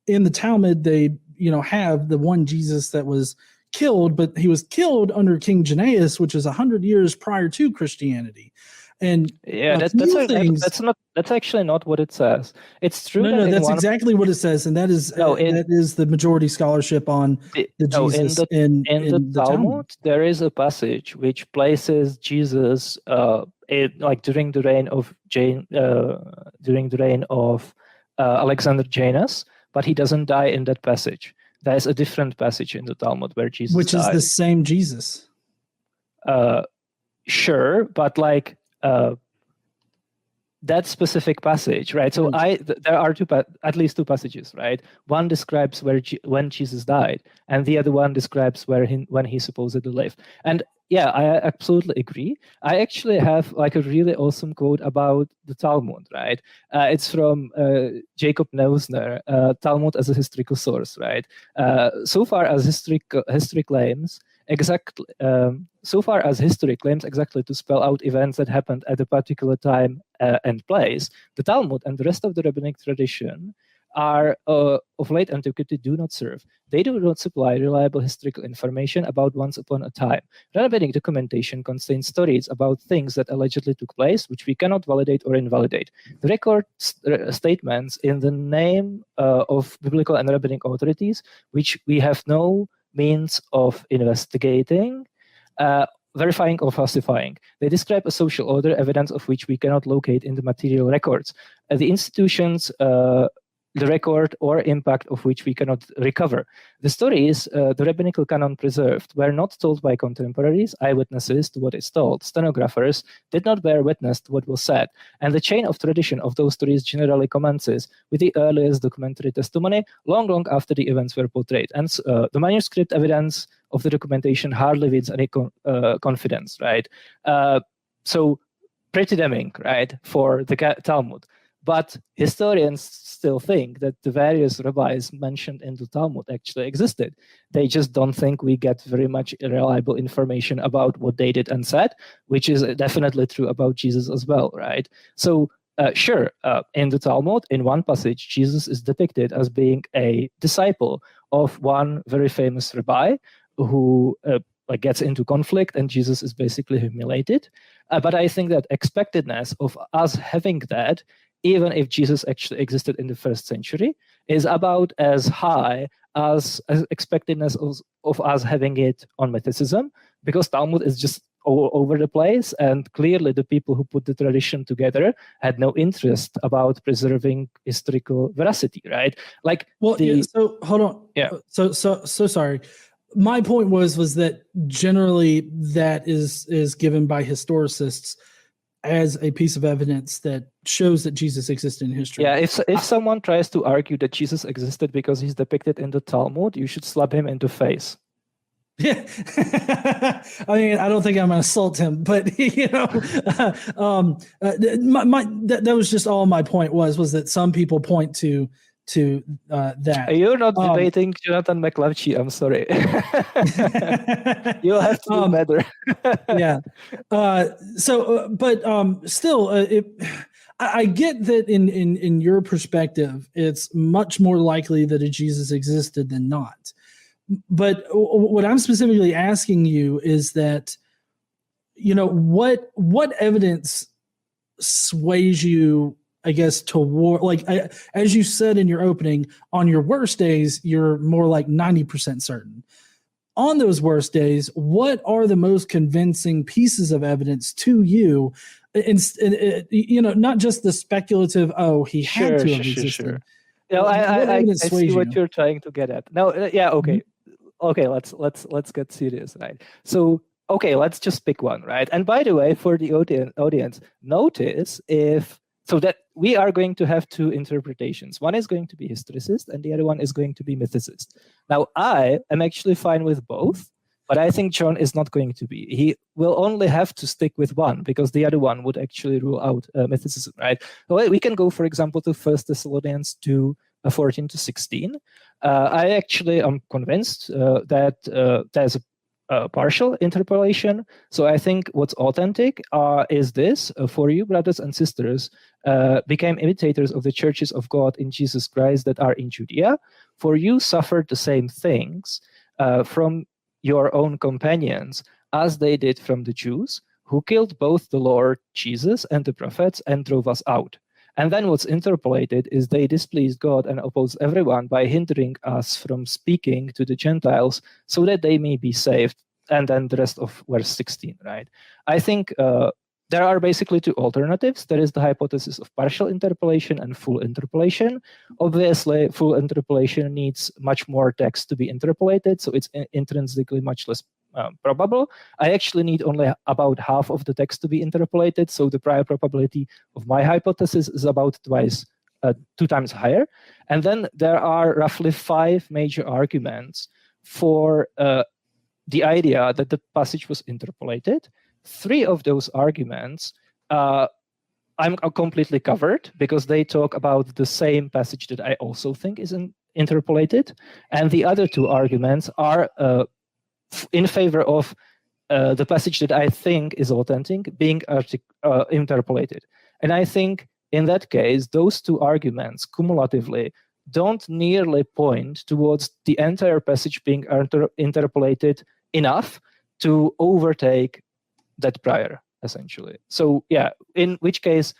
in the Talmud they have the one Jesus that was killed, but he was killed under King Jannaeus, which is 100 years prior to Christianity. And yeah, that's actually not what it says. It's true. No, that's exactly what it says, and that is that is the majority scholarship on the Jesus in the Talmud. There is a passage which places Jesus during the reign of Alexander Janus, but he doesn't die in that passage. There's a different passage in the Talmud where Jesus which died. Is the same Jesus. Sure, but like that specific passage, right? So there are at least two passages, right? One describes when Jesus died, and the other one describes when he supposedly lived. And yeah, I absolutely agree. I actually have like a really awesome quote about the Talmud, right? It's from Jacob Neusner, Talmud as a historical source, right? So far as history claims exactly to spell out events that happened at a particular time and place, the Talmud and the rest of the rabbinic tradition are of late antiquity do not serve. They do not supply reliable historical information about once upon a time. Rabbinic documentation contains stories about things that allegedly took place, which we cannot validate or invalidate. The record statements in the name of biblical and rabbinic authorities, which we have no means of investigating, verifying or falsifying. They describe a social order, evidence of which we cannot locate in the material records. The institutions, the record or impact of which we cannot recover. The stories the rabbinical canon preserved were not told by contemporaries, eyewitnesses to what is told. Stenographers did not bear witness to what was said, and the chain of tradition of those stories generally commences with the earliest documentary testimony, long after the events were portrayed. And the manuscript evidence of the documentation hardly wins any confidence, right? So pretty damning, right, for the Talmud. But historians still think that the various rabbis mentioned in the Talmud actually existed. They just don't think we get very much reliable information about what they did and said, which is definitely true about Jesus as well, right? So sure, in the Talmud, in one passage, Jesus is depicted as being a disciple of one very famous rabbi who gets into conflict, and Jesus is basically humiliated. But I think that expectedness of us having that, even if Jesus actually existed in the first century, is about as high as expectedness of us having it on mythicism, because Talmud is just all over the place, and clearly the people who put the tradition together had no interest about preserving historical veracity, right? Like, so hold on. Yeah. So sorry. My point was that generally that is given by historicists as a piece of evidence that shows that Jesus existed in history. Yeah, if someone tries to argue that Jesus existed because he's depicted in the Talmud, you should slap him in the face. Yeah, I mean, I don't think I'm gonna assault him, but that was just all my point was that some people point to that. You're not debating Jonathan McLavchie. I'm sorry. You'll have to do better. Yeah. Still, I get that in your perspective, it's much more likely that a Jesus existed than not. But what I'm specifically asking you is that, what evidence sways you, I guess, toward, like, as you said in your opening, on your worst days, you're more like 90% certain. On those worst days, what are the most convincing pieces of evidence to you? And not just the speculative, he had to have existed. Sure. I see what you're trying to get at. No, yeah, okay. Mm-hmm. Okay, let's get serious, right? So, okay, let's just pick one, right? And by the way, for the audience, notice that we are going to have two interpretations. One is going to be historicist, and the other one is going to be mythicist. Now, I am actually fine with both, but I think John is not going to be. He will only have to stick with one, because the other one would actually rule out mythicism, right? So we can go, for example, to 1 Thessalonians 2, 14 to 16. I actually am convinced that there's a partial interpolation. So I think what's authentic is this: for you, brothers and sisters, became imitators of the churches of God in Jesus Christ that are in Judea. For you suffered the same things from your own companions as they did from the Jews, who killed both the Lord Jesus and the prophets and drove us out. And then what's interpolated is they displeased God and opposed everyone by hindering us from speaking to the Gentiles so that they may be saved. And then the rest of verse 16, right? I think there are basically two alternatives. There is the hypothesis of partial interpolation and full interpolation. Obviously, full interpolation needs much more text to be interpolated, so it's intrinsically much less probable. I actually need only about half of the text to be interpolated, so the prior probability of my hypothesis is about 2 times higher. And then there are roughly 5 major arguments for the idea that the passage was interpolated. 3 of those arguments I'm completely covered, because they talk about the same passage that I also think is interpolated. And the other 2 arguments are in favor of the passage that I think is authentic being interpolated. And I think in that case, those 2 arguments cumulatively don't nearly point towards the entire passage being interpolated enough to overtake that prior, essentially. So yeah, in which case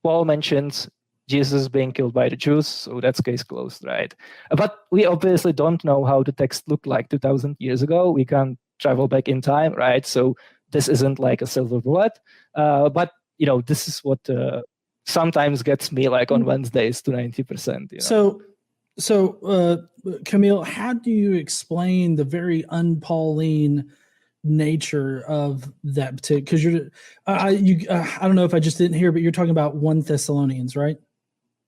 Paul mentions Jesus being killed by the Jews, so that's case closed, right? But we obviously don't know how the text looked like 2,000 years ago. We can't travel back in time, right? So this isn't like a silver bullet. But this is what sometimes gets me, like on Wednesdays, to 90%. So Kamil, how do you explain the very un-Pauline nature of that particular? Because I don't know if I just didn't hear, but you're talking about 1 Thessalonians, right?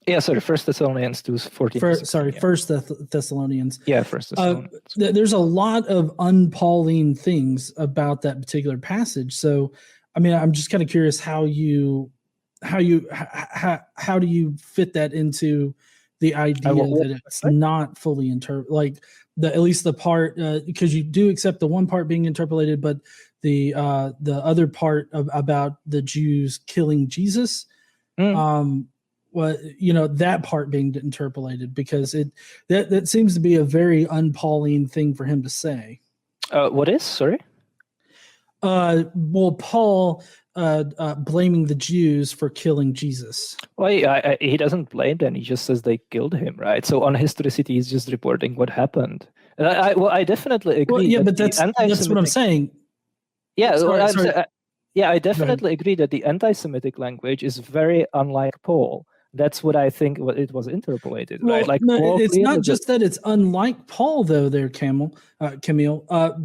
Yeah, sorry, 1 Thessalonians 2:14. Sorry, 1 Thessalonians. Yeah, 1 Thessalonians. There's a lot of un-Pauline things about that particular passage. So, I mean, I'm just kind of curious how do you fit that into the idea that it's not fully like at least the part, because you do accept the one part being interpolated, but the other part about the Jews killing Jesus, that part being interpolated, because that seems to be a very un-Pauline thing for him to say. What is? Sorry? Well, Paul blaming the Jews for killing Jesus. Well, he doesn't blame them. He just says they killed him, right? So on historicity, he's just reporting what happened. And I definitely agree. Well, yeah, but that's what I'm saying. Yeah, Sorry. I definitely agree that the anti-Semitic language is very unlike Paul. That's what I think it was interpolated, right? Well, Like no, Paul it's clearly not just that it's unlike Paul, though, there, Camille,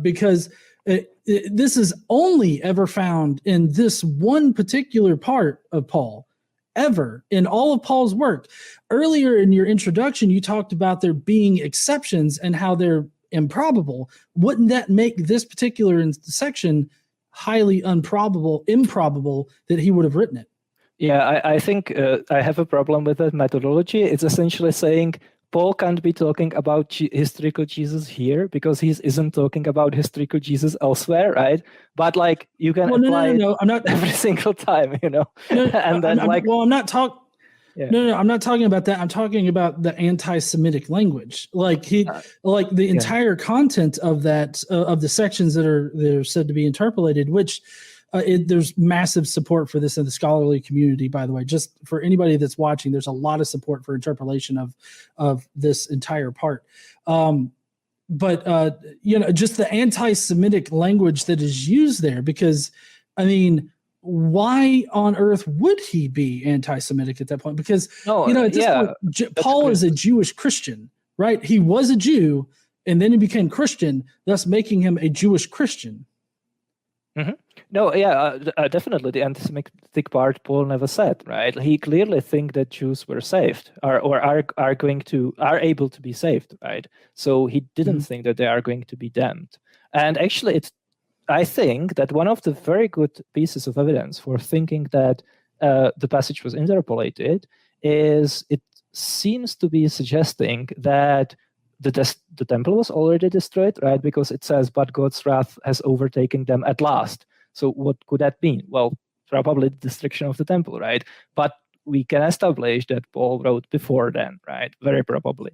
because this is only ever found in this one particular part of Paul, ever in all of Paul's work. Earlier in your introduction, you talked about there being exceptions and how they're improbable. Wouldn't that make this particular section highly improbable that he would have written it? Yeah, I think I have a problem with that methodology. It's essentially saying Paul can't be talking about historical Jesus here because he isn't talking about historical Jesus elsewhere, right? But like you can apply no. I'm not every single time, you know. No, And then I'm not talking. Yeah. No, I'm not talking about that. I'm talking about the anti-Semitic language. Like the entire content of that of the sections that are said to be interpolated, which there's massive support for this in the scholarly community. By the way, just for anybody that's watching, there's a lot of support for interpolation of this entire part. But just the anti-Semitic language that is used there, because I mean, why on earth would he be anti-Semitic at that point? Because at this point, Paul is a Jewish Christian, right? He was a Jew, and then he became Christian, thus making him a Jewish Christian. Mm-hmm. No, definitely the anti-Semitic part Paul never said, right? He clearly think that Jews were saved or are able to be saved, right? So he didn't think that they are going to be damned. And actually, I think that one of the very good pieces of evidence for thinking that the passage was interpolated is it seems to be suggesting that the temple was already destroyed, right? Because it says, but God's wrath has overtaken them at last. So what could that mean? Well, probably the destruction of the temple, right? But we can establish that Paul wrote before then, right? Very probably.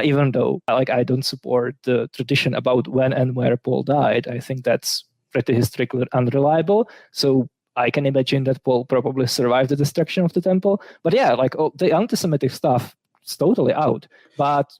Even though I don't support the tradition about when and where Paul died. I think that's pretty historically unreliable. So I can imagine that Paul probably survived the destruction of the temple. But yeah, the anti-Semitic stuff is totally out. But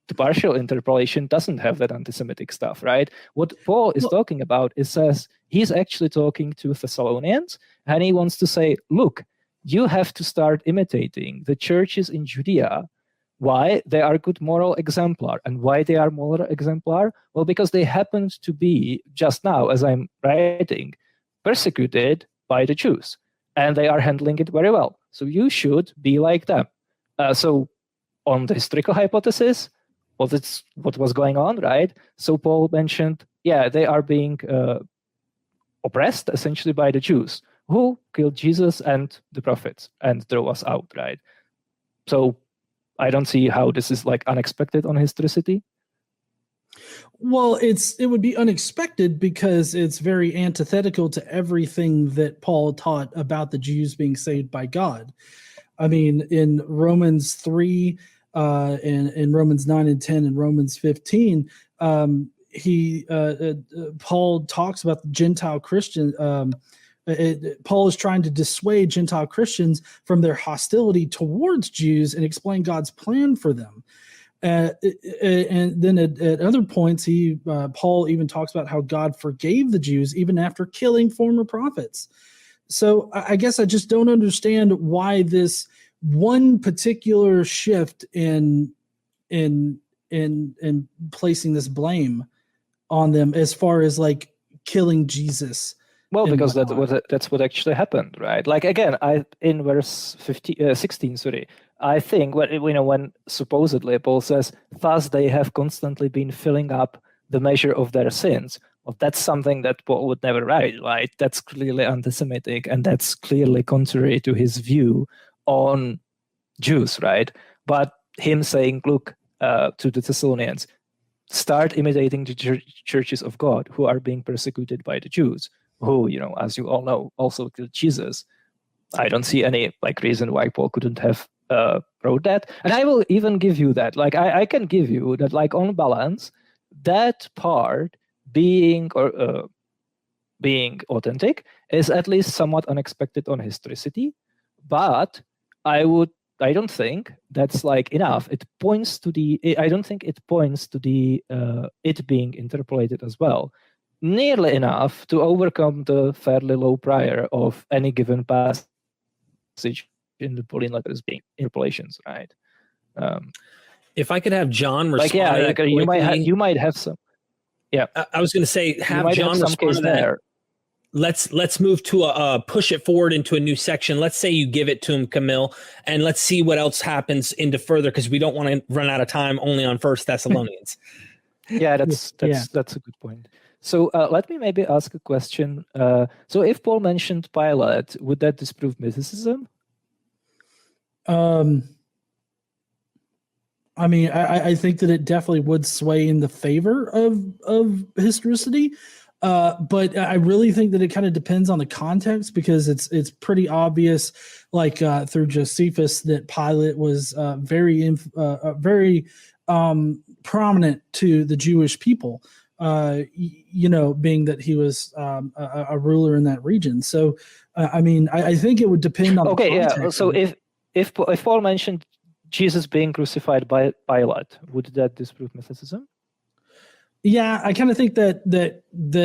the partial interpolation doesn't have that anti-Semitic stuff, right? What Paul is talking about says he's actually talking to Thessalonians, and he wants to say, look, you have to start imitating the churches in Judea. Why? They are good moral exemplar. And why they are moral exemplar? Well, because they happened to be, just now, as I'm writing, persecuted by the Jews. And they are handling it very well. So you should be like them. So on the historical hypothesis, what was going on, right? So Paul mentioned, they are being oppressed essentially by the Jews who killed Jesus and the prophets and throw us out, right? So I don't see how this is unexpected on historicity. Well, it would be unexpected because it's very antithetical to everything that Paul taught about the Jews being saved by God. I mean, in Romans 3, in Romans 9 and 10 and Romans 15, Paul talks about the Gentile Christian. Paul is trying to dissuade Gentile Christians from their hostility towards Jews and explain God's plan for them. And then at other points, Paul even talks about how God forgave the Jews even after killing former prophets. So I guess I just don't understand why this one particular shift in placing this blame on them as far as killing Jesus. Well, because that's what actually happened, right? Again, in verse 16, I think when supposedly Paul says, "Thus they have constantly been filling up the measure of their sins." Well, that's something that Paul would never write, right? That's clearly anti-Semitic, and that's clearly contrary to his view on Jews, right? But him saying, "Look, to the Thessalonians, start imitating the churches of God who are being persecuted by the Jews, who, as you all know, also killed Jesus." I don't see any reason why Paul couldn't have wrote that. And I will even give you that. I can give you that, on balance, that part being authentic is at least somewhat unexpected on historicity, but I don't think that's enough. It points to I don't think it points to it being interpolated as well. nearly enough to overcome the fairly low prior of any given passage in the Pauline letters being interpolations, right? If I could have John respond Like, yeah, to that quickly, you might have some. Yeah, I was going to say have John some respond case to that. there. Let's move to push it forward into a new section. Let's say you give it to him, Kamil, and let's see what else happens into further, because we don't want to run out of time only on First Thessalonians. Yeah, that's a good point. So let me maybe ask a question. So if Paul mentioned Pilate, would that disprove mythicism? I mean, I think that it definitely would sway in the favor of historicity, but I really think that it kind of depends on the context, because it's pretty obvious, like through Josephus, that Pilate was very prominent to the Jewish people. Being that he was a ruler in that region. So, I mean, I think it would depend on. Okay, yeah. So if Paul mentioned Jesus being crucified by Pilate, would that disprove mythicism? Yeah, I kind of think that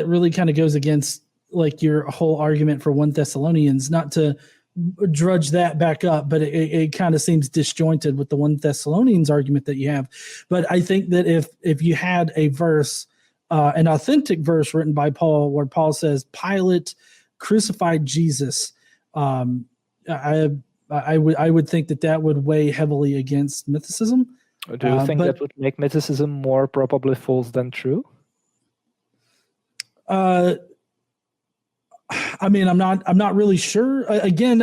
really kind of goes against like your whole argument for 1 Thessalonians. Not to drudge that back up, but it kind of seems disjointed with the 1 Thessalonians argument that you have. But I think that if you had a verse, an authentic verse written by Paul, where Paul says Pilate crucified Jesus, I would think that would weigh heavily against mythicism. Do you think that would make mythicism more probably false than true? I mean, I'm not really sure. Again,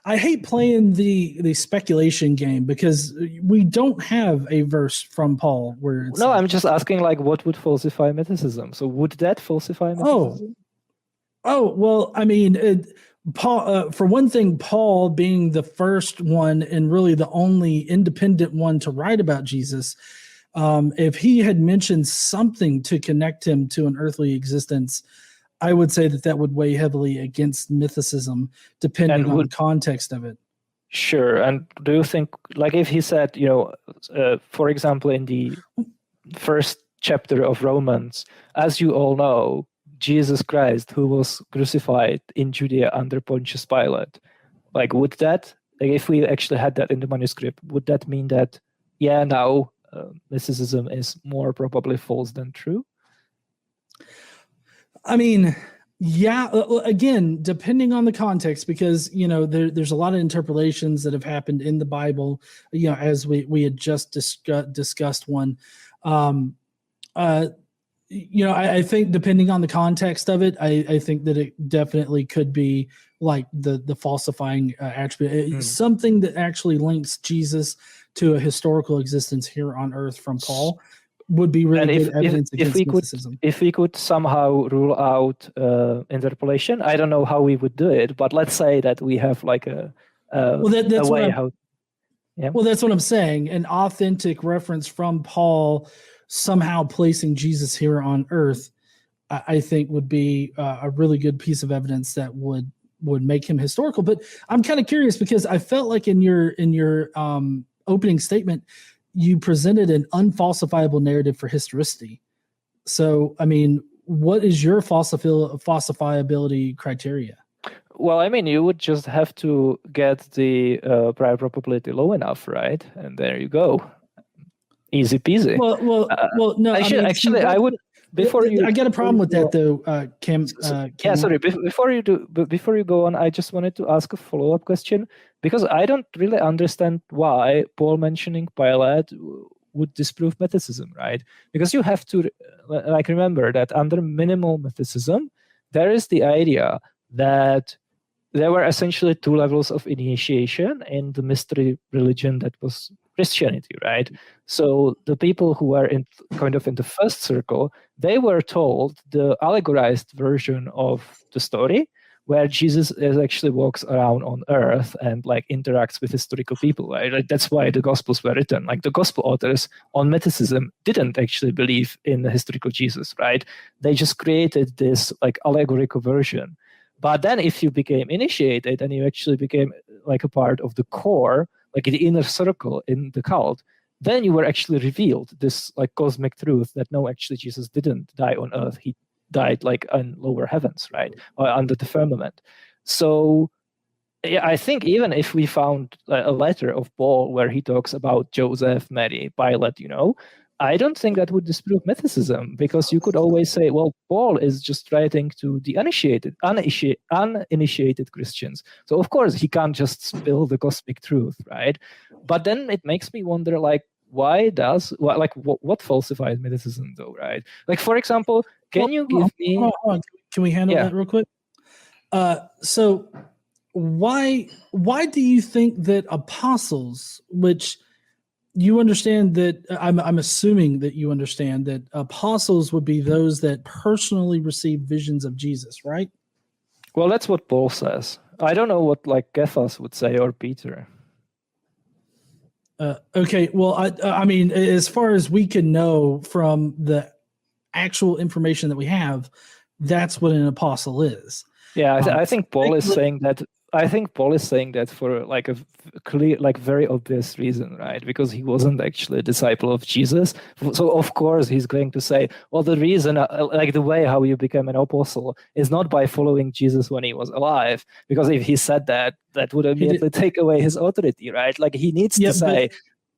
I hate playing the speculation game, because we don't have a verse from Paul where it's I'm just asking, like, what would falsify mythicism? So would that falsify mythicism? Oh, well, I mean, Paul, for one thing, Paul being the first one and really the only independent one to write about Jesus, if he had mentioned something to connect him to an earthly existence, I would say that would weigh heavily against mythicism, depending on the context of it. Sure. And do you think, like, if he said, for example, in the first chapter of Romans, as you all know, Jesus Christ, who was crucified in Judea under Pontius Pilate, like, would that, like, if we actually had that in the manuscript, would that mean that, now mythicism is more probably false than true? I mean, yeah, again, depending on the context, because, there's a lot of interpolations that have happened in the Bible, as we had just discussed one. I think depending on the context of it, I think that it definitely could be like the falsifying attribute, something that actually links Jesus to a historical existence here on earth from Paul would be really good evidence against mythicism. If we could somehow rule out interpolation, I don't know how we would do it, but let's say that we have like a way how. Yeah. Well, that's what I'm saying. An authentic reference from Paul somehow placing Jesus here on earth, I think would be a really good piece of evidence that would make him historical. But I'm kind of curious, because I felt like in your opening statement, you presented an unfalsifiable narrative for historicity. So, I mean, what is your falsifiability criteria? Well, I mean, you would just have to get the prior probability low enough, right? And there you go. Easy peasy. Well, no. I would. Before you, I get a problem with that, though, Cam. Yeah, sorry. Before you go on, I just wanted to ask a follow-up question, because I don't really understand why Paul mentioning Pilate would disprove mythicism, right? Because you have to remember that under minimal mythicism, there is the idea that there were essentially two levels of initiation in the mystery religion that was Christianity, right? So the people who were in the first circle, they were told the allegorized version of the story, where Jesus actually walks around on earth and like interacts with historical people, right? Like, that's why the Gospels were written. Like, the Gospel authors on mythicism didn't actually believe in the historical Jesus, right? They just created this like allegorical version. But then if you became initiated and you actually became like a part of the core, like the inner circle in the cult, then you were actually revealed this like cosmic truth that no, actually Jesus didn't die on earth. He died like in lower heavens, right, or under the firmament. So yeah, I think even if we found a letter of Paul where he talks about Joseph, Mary, Pilate, I don't think that would disprove mythicism, because you could always say, well, Paul is just writing to the uninitiated Christians. So of course he can't just spill the cosmic truth, right? But then it makes me wonder, like, what falsifies mythicism though, right? Like, for example, can you give me... Hold on. Can we handle that real quick? So why do you think that apostles, which you understand that I'm assuming that you understand that apostles would be those that personally receive visions of Jesus, right? Well, that's what Paul says. I don't know what like Cephas would say, or Peter. Okay, well, I mean, as far as we can know from the actual information that we have, that's what an apostle is. Yeah, I think Paul is saying that. I think Paul is saying that for like a clear, like very obvious reason, right? Because he wasn't actually a disciple of Jesus. So of course he's going to say, well, the reason, like the way how you became an apostle is not by following Jesus when he was alive. Because if he said that, that would immediately take away his authority, right? Like he needs to say,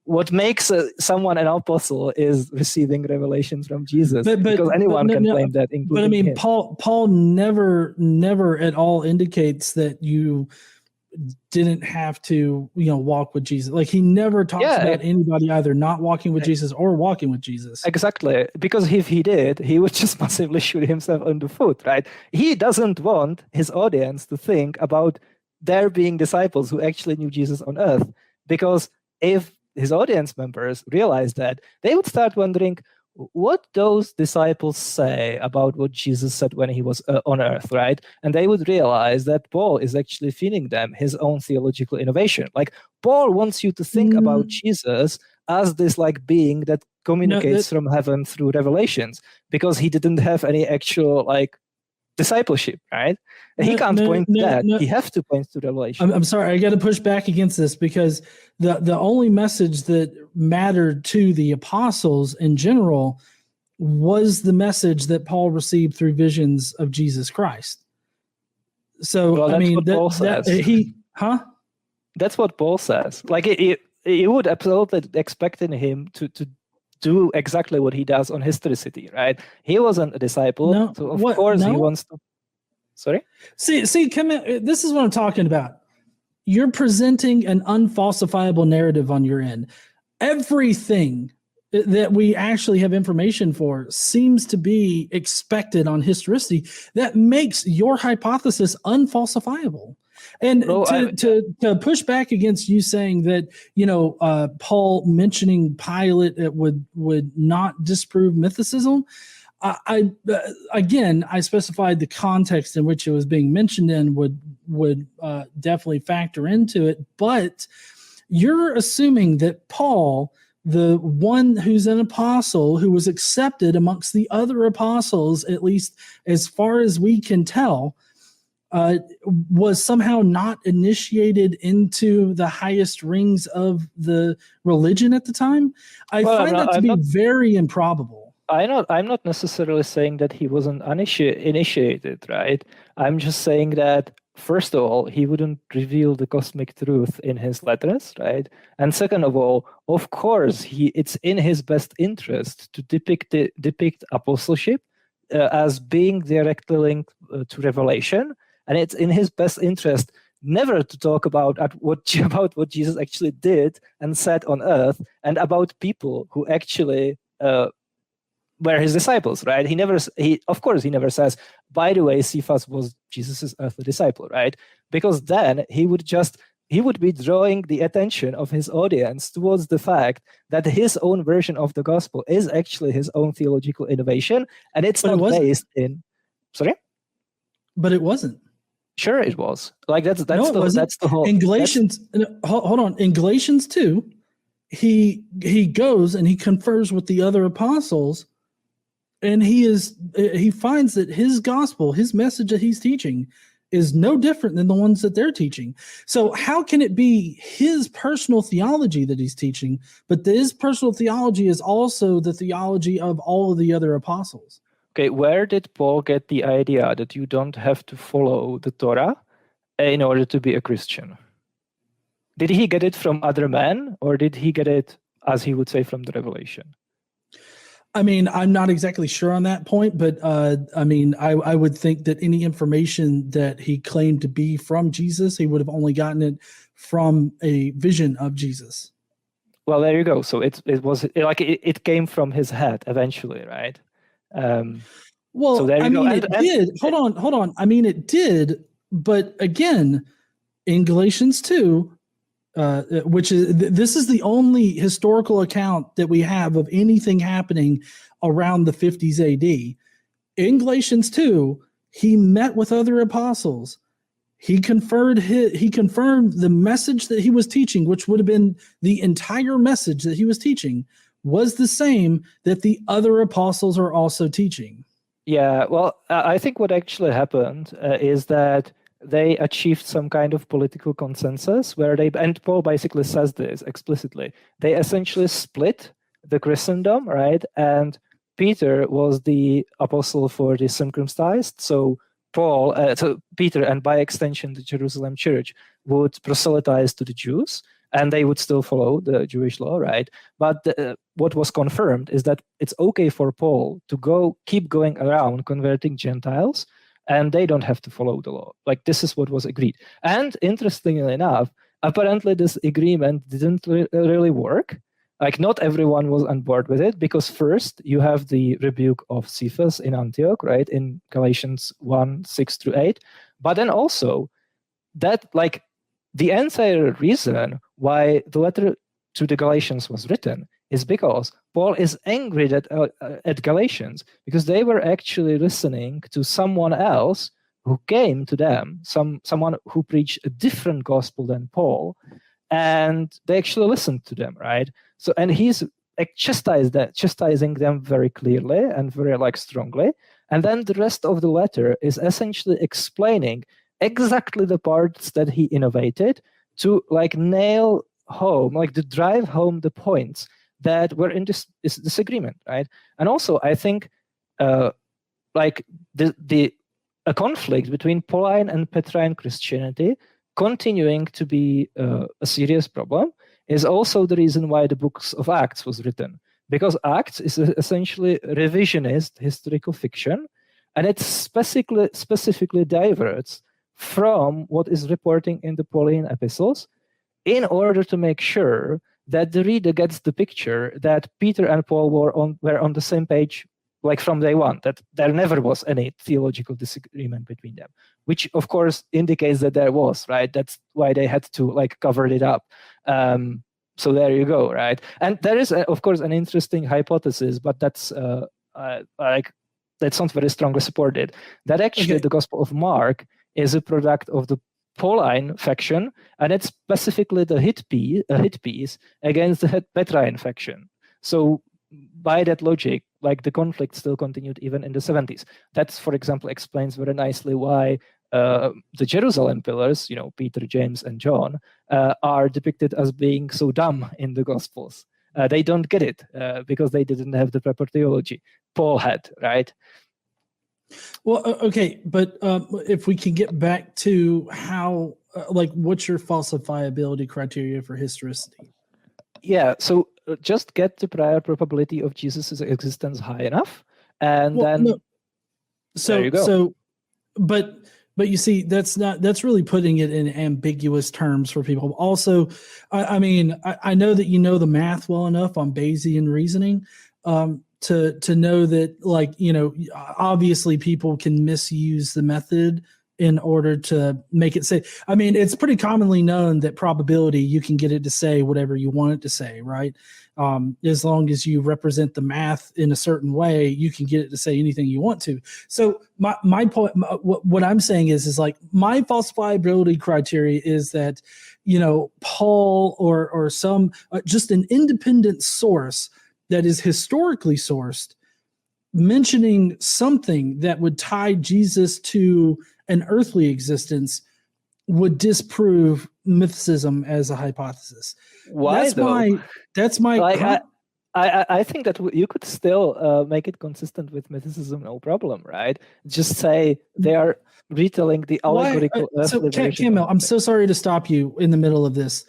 what makes someone an apostle is receiving revelations from Jesus, because anyone can claim that. But I mean, him. Paul never at all indicates that you didn't have to, walk with Jesus. Like he never talks about anybody either not walking with Jesus or walking with Jesus. Exactly, because if he did, he would just massively shoot himself on the foot, right? He doesn't want his audience to think about there being disciples who actually knew Jesus on earth, because if his audience members realized that, they would start wondering what those disciples say about what Jesus said when he was on earth, right? And they would realize that Paul is actually feeding them his own theological innovation. Like Paul wants you to think about Jesus as this like being that communicates from heaven through revelations, because he didn't have any actual like discipleship, right? He can't point to that. He has to point to revelation. I'm sorry, I got to push back against this, because the only message that mattered to the apostles in general was the message that Paul received through visions of Jesus Christ. So well, I mean, Paul says. That's what Paul says. Like you would absolutely expect in him to do exactly what he does on historicity, right? He wasn't a disciple, so of course he wants to. Sorry? See, this is what I'm talking about. You're presenting an unfalsifiable narrative on your end. Everything that we actually have information for seems to be expected on historicity. That makes your hypothesis unfalsifiable. And to push back against you saying that, Paul mentioning Pilate would not disprove mythicism, I specified the context in which it was being mentioned in would definitely factor into it. But you're assuming that Paul, the one who's an apostle who was accepted amongst the other apostles, at least as far as we can tell, was somehow not initiated into the highest rings of the religion at the time. I find that to be very improbable. I'm not necessarily saying that he wasn't initiated, right? I'm just saying that, first of all, he wouldn't reveal the cosmic truth in his letters, right? And second of all, of course, it's in his best interest to depict apostleship as being directly linked to revelation. And it's in his best interest never to talk about what Jesus actually did and said on earth, and about people who actually were his disciples, right? He never says, by the way, Cephas was Jesus's earthly disciple, right? Because then he would be drawing the attention of his audience towards the fact that his own version of the gospel is actually his own theological innovation, and it's not based in. Sorry? But it wasn't. Sure, it was. Like that's the whole. In Galatians, hold on. In Galatians 2, he goes and he confers with the other apostles, and he finds that his gospel, his message that he's teaching, is no different than the ones that they're teaching. So how can it be his personal theology that he's teaching, but his personal theology is also the theology of all of the other apostles? Okay, where did Paul get the idea that you don't have to follow the Torah in order to be a Christian? Did he get it from other men, or did he get it, as he would say, from the revelation? I mean, I'm not exactly sure on that point, but I mean, I would think that any information that he claimed to be from Jesus, he would have only gotten it from a vision of Jesus. Well, there you go. So it was like it came from his head eventually, right? Well, so there you I go. mean, it did. Hold on. I mean, it did, but again, in Galatians 2, which is this is the only historical account that we have of anything happening around the 50s AD. In Galatians 2, he met with other apostles. He confirmed the message that he was teaching, which would have been the entire message that he was teaching, was the same that the other apostles are also teaching. Yeah, well, I think what actually happened is that they achieved some kind of political consensus where and Paul basically says this explicitly, they essentially split the Christendom, right? And Peter was the apostle for the circumcised. So Peter, and by extension, the Jerusalem church, would proselytize to the Jews, and they would still follow the Jewish law, right? But what was confirmed is that it's okay for Paul to keep going around converting Gentiles, and they don't have to follow the law. Like, this is what was agreed. And interestingly enough, apparently this agreement didn't really work. Like, not everyone was on board with it, because first you have the rebuke of Cephas in Antioch, right, in Galatians 1:6-8. But then also that, like, the entire reason why the letter to the Galatians was written is because Paul is angry at Galatians, because they were actually listening to someone else who came to them, someone who preached a different gospel than Paul, and they actually listened to them, right? So, and he's chastising them very clearly and very strongly. And then the rest of the letter is essentially explaining exactly the parts that he innovated to nail home, to drive home the points that were in this disagreement, right? And also, I think a conflict between Pauline and Petrine Christianity continuing to be a serious problem is also the reason why the books of Acts was written, because Acts is essentially revisionist historical fiction, and it specifically diverts from what is reporting in the Pauline epistles in order to make sure that the reader gets the picture that Peter and Paul were on the same page from day one, that there never was any theological disagreement between them, which of course indicates that there was, right? That's why they had to cover it up. So there you go, right? And there is, of course, an interesting hypothesis, but that's not very strongly supported, that actually the Gospel of Mark is a product of the Pauline faction, and it's specifically a hit piece against the Petrine faction. So by that logic, the conflict still continued even in the 70s. That, for example, explains very nicely why the Jerusalem pillars, Peter, James, and John, are depicted as being so dumb in the Gospels. They don't get it because they didn't have the proper theology. Paul had, right? Well, okay, but if we can get back to how, what's your falsifiability criteria for historicity? Yeah, so just get the prior probability of Jesus' existence high enough, and then no. there you go. But you see, that's really putting it in ambiguous terms for people. Also, I mean, I know that you know the math well enough on Bayesian reasoning to know that, obviously people can misuse the method in order to make it say. I mean, it's pretty commonly known that probability, you can get it to say whatever you want it to say, right? As long as you represent the math in a certain way, you can get it to say anything you want to. So my point, what I'm saying is my falsifiability criteria is that, Paul or some just an independent source that is historically sourced mentioning something that would tie Jesus to an earthly existence would disprove mythicism as a hypothesis. Why that's though? my I think that you could still make it consistent with mythicism, no problem, right? Just say they are retelling the allegorical earthly version. Kamil, I'm so sorry to stop you in the middle of this.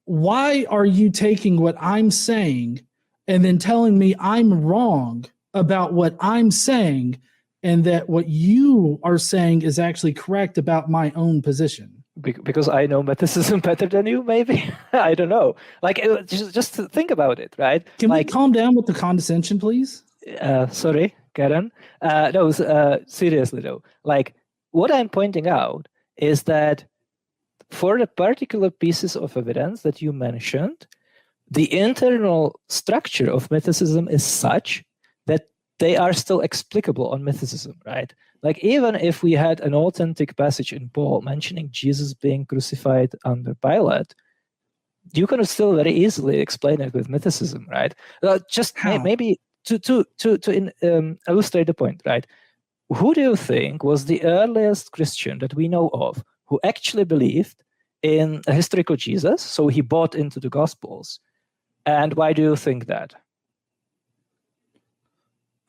Why are you taking what I'm saying and then telling me I'm wrong about what I'm saying, and that what you are saying is actually correct about my own position? Because I know mythicism better than you, maybe. I don't know. Like, just to think about it, right? Can we calm down with the condescension, please? Sorry, Karen. No, seriously though. Like, what I'm pointing out is that for the particular pieces of evidence that you mentioned, the internal structure of mythicism is such that they are still explicable on mythicism, right? Like, even if we had an authentic passage in Paul mentioning Jesus being crucified under Pilate, you can still very easily explain it with mythicism, right? Maybe to illustrate the point, right? Who do you think was the earliest Christian that we know of who actually believed in a historical Jesus? So he bought into the Gospels. And why do you think that?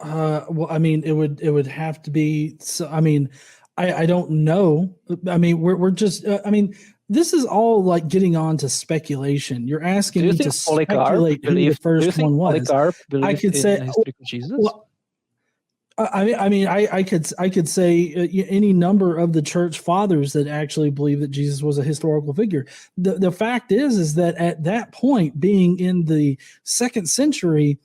Well, I mean, it would have to be. So, I mean, I don't know. I mean, we're just. I mean, this is all like getting on to speculation. You're asking me to speculate who the first one was. I could say historical Jesus. Well, I could say any number of the church fathers that actually believe that Jesus was a historical figure. The fact is that at that point, being in the 2nd century,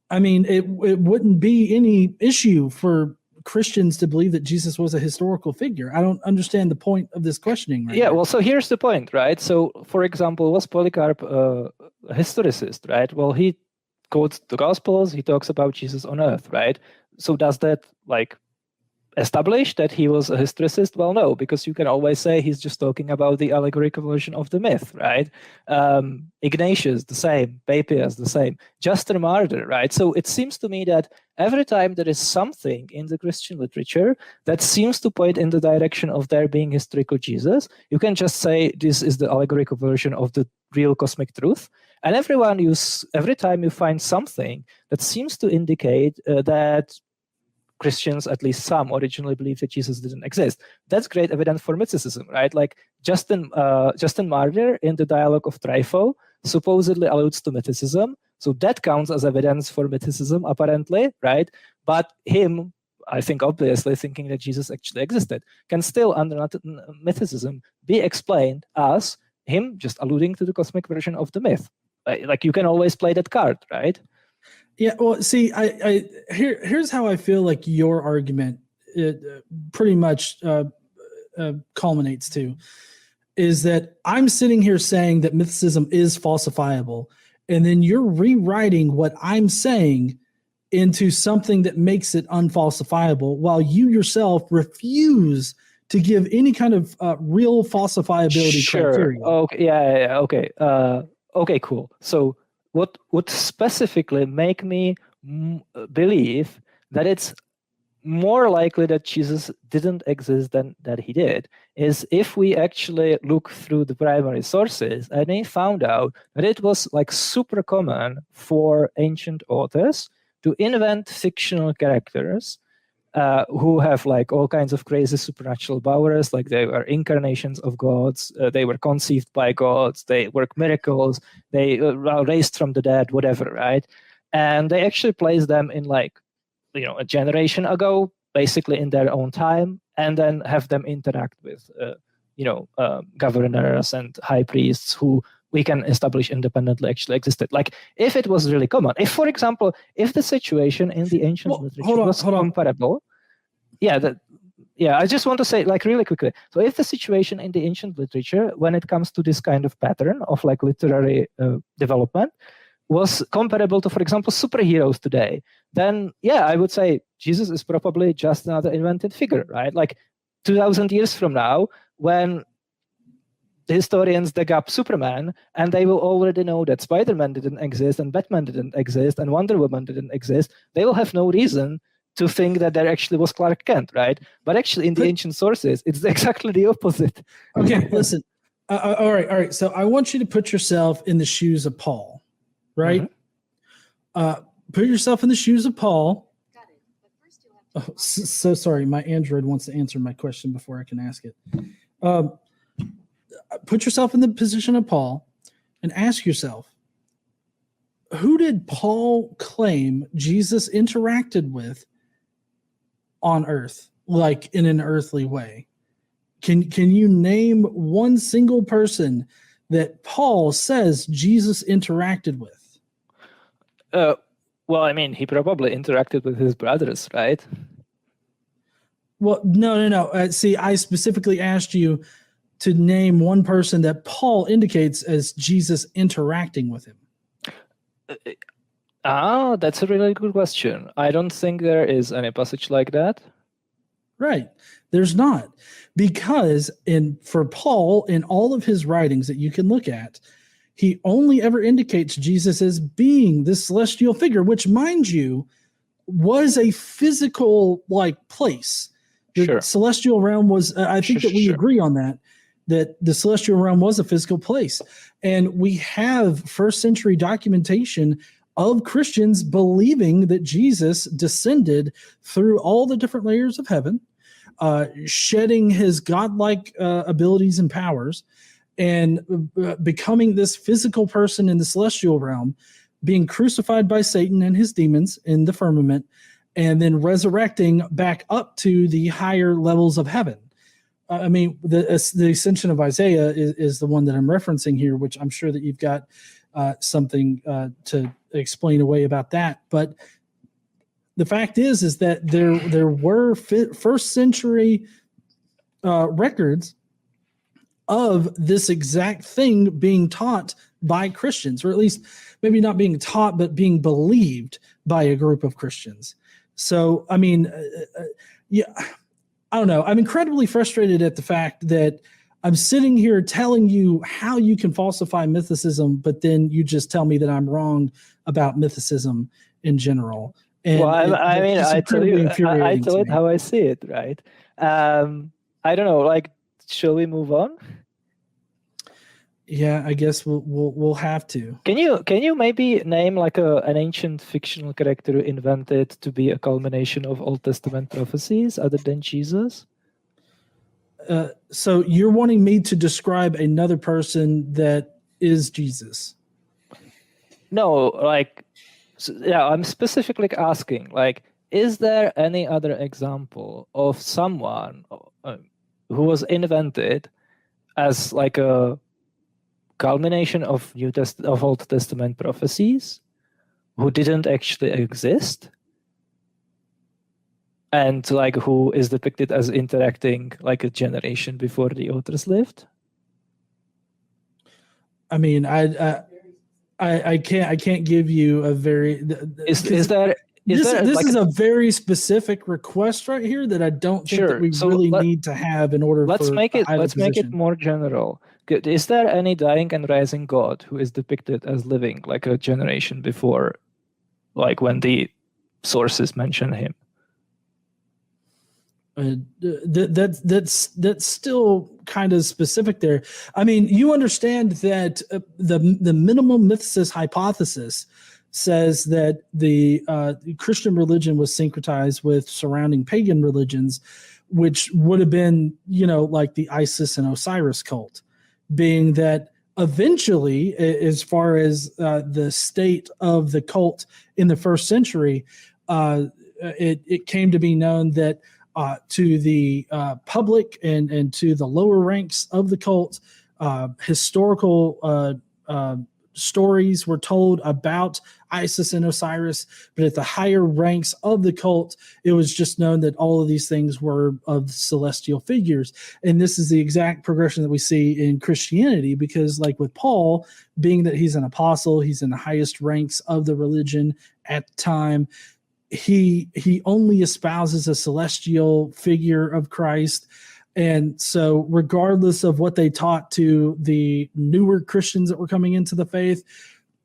I mean, it wouldn't be any issue for Christians to believe that Jesus was a historical figure. I don't understand the point of this questioning. Right now. Well, so here's the point, right? So, for example, was Polycarp a historicist, right? Well, he quotes the Gospels, he talks about Jesus on earth, right? So does that establish that he was a historicist? Well, no, because you can always say he's just talking about the allegorical version of the myth, right? Ignatius, the same. Papias, the same. Justin Martyr, right? So it seems to me that every time there is something in the Christian literature that seems to point in the direction of there being historical Jesus, you can just say this is the allegorical version of the real cosmic truth. And every time you find something that seems to indicate that Christians, at least some, originally believed that Jesus didn't exist, that's great evidence for mythicism, right? Like Justin Martyr in the Dialogue of Trypho supposedly alludes to mythicism, so that counts as evidence for mythicism, apparently, right? But him, I think, obviously thinking that Jesus actually existed, can still, under mythicism, be explained as him just alluding to the cosmic version of the myth. Like, you can always play that card, right? Yeah, well, see, here's how I feel like your argument pretty much culminates to, is that I'm sitting here saying that mythicism is falsifiable, and then you're rewriting what I'm saying into something that makes it unfalsifiable, while you yourself refuse to give any kind of real falsifiability criteria. Okay, yeah, okay. Okay, cool. So what would specifically make me believe that it's more likely that Jesus didn't exist than that he did is if we actually look through the primary sources and they found out that it was like super common for ancient authors to invent fictional characters who have like all kinds of crazy supernatural powers, like they were incarnations of gods, they were conceived by gods, they work miracles, they were raised from the dead, whatever, right? And they actually placed them in like, a generation ago, basically in their own time, and then have them interact with, governors and high priests who we can establish independently actually existed. Like, if it was really common, if, for example, if the situation in the ancient literature was comparable, I just want to say, like, really quickly. So if the situation in the ancient literature, when it comes to this kind of pattern of like literary development, was comparable to, for example, superheroes today, then I would say Jesus is probably just another invented figure, right? Like 2,000 years from now, when the historians dig up Superman, and they will already know that Spider-Man didn't exist, and Batman didn't exist, and Wonder Woman didn't exist, they will have no reason to think that there actually was Clark Kent, right? But actually, in the ancient sources, it's exactly the opposite. Okay, listen. All right. So I want you to put yourself in the shoes of Paul, right? Mm-hmm. Put yourself in the shoes of Paul. Oh, so sorry. My Android wants to answer my question before I can ask it. Put yourself in the position of Paul and ask yourself, who did Paul claim Jesus interacted with on earth, like in an earthly way? Can you name one single person that Paul says Jesus interacted with? Well, I mean, he probably interacted with his brothers, right? Well, no. See, I specifically asked you to name one person that Paul indicates as Jesus interacting with him. That's a really good question. I don't think there is any passage like that. Right. There's not. Because for Paul, in all of his writings that you can look at, he only ever indicates Jesus as being this celestial figure, which, mind you, was a physical place. The celestial realm was, I think that we agree on that the celestial realm was a physical place. And we have first century documentation of Christians believing that Jesus descended through all the different layers of heaven, shedding his godlike abilities and powers, and becoming this physical person in the celestial realm, being crucified by Satan and his demons in the firmament, and then resurrecting back up to the higher levels of heaven. I mean, the ascension of Isaiah is the one that I'm referencing here, which I'm sure that you've got something to explain away about that. But the fact is that there were first century records of this exact thing being taught by Christians, or at least maybe not being taught, but being believed by a group of Christians. So, I mean, I don't know. I'm incredibly frustrated at the fact that I'm sitting here telling you how you can falsify mythicism, but then you just tell me that I'm wrong about mythicism in general. And well, I tell it how I see it, right? I don't know. Shall we move on? Yeah, I guess we'll have to. Can you maybe name an ancient fictional character invented to be a culmination of Old Testament prophecies other than Jesus? So you're wanting me to describe another person that is Jesus? No, I'm specifically asking, is there any other example of someone who was invented as a culmination of Old Testament prophecies who didn't actually exist, and who is depicted as interacting like a generation before the authors lived? I mean, I can't give you a very this is a very specific request right here that I don't think that we really need to have in order. Let's make it more general. Is there any dying and rising God who is depicted as living like a generation before, when the sources mention him? That's still kind of specific there. I mean, you understand that the minimum mythicist hypothesis says that the Christian religion was syncretized with surrounding pagan religions, which would have been, like the Isis and Osiris cult, being that eventually, as far as the state of the cult in the first century, it came to be known that to the public and to the lower ranks of the cult, historical stories were told about Isis and Osiris, but at the higher ranks of the cult, it was just known that all of these things were of celestial figures. And this is the exact progression that we see in Christianity, because like with Paul, being that he's an apostle, he's in the highest ranks of the religion at the time, he only espouses a celestial figure of Christ. And so regardless of what they taught to the newer Christians that were coming into the faith,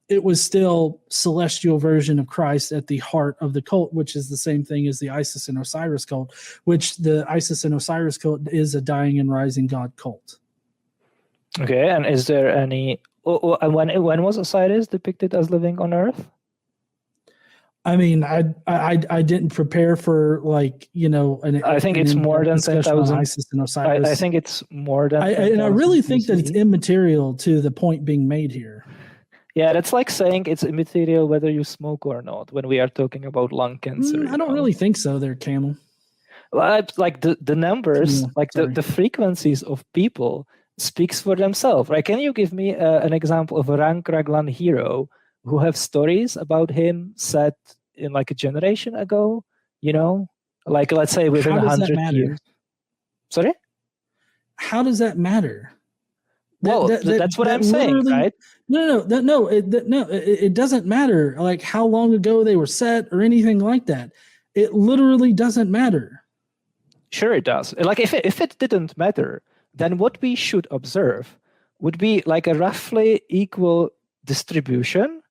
it was still celestial version of Christ at the heart of the cult, which is the same thing as the Isis and Osiris cult, which the Isis and Osiris cult is a dying and rising God cult. Okay, and is there any... when was Osiris depicted as living on Earth? I mean, I didn't prepare for like, you know, I think it's more than 10,000. ISIS and Osiris. I think it's more than. And I really think that it's BCE. immaterial to the point being made here. Yeah, that's like saying it's immaterial whether you smoke or not when we are talking about lung cancer. I don't really think so there, Kamil. Well, like the numbers, Yeah, like the frequencies of people speaks for themselves, right? Can you give me an example of a rank Raglan hero who have stories about him set in like a generation ago, you know, like let's say within 100 years? Sorry? How does that matter? Well, that's what I'm saying, right? No, it doesn't matter. Like how long ago they were set or anything like that. It literally doesn't matter. Sure, it does. Like if it didn't matter, then what we should observe would be like a roughly equal distribution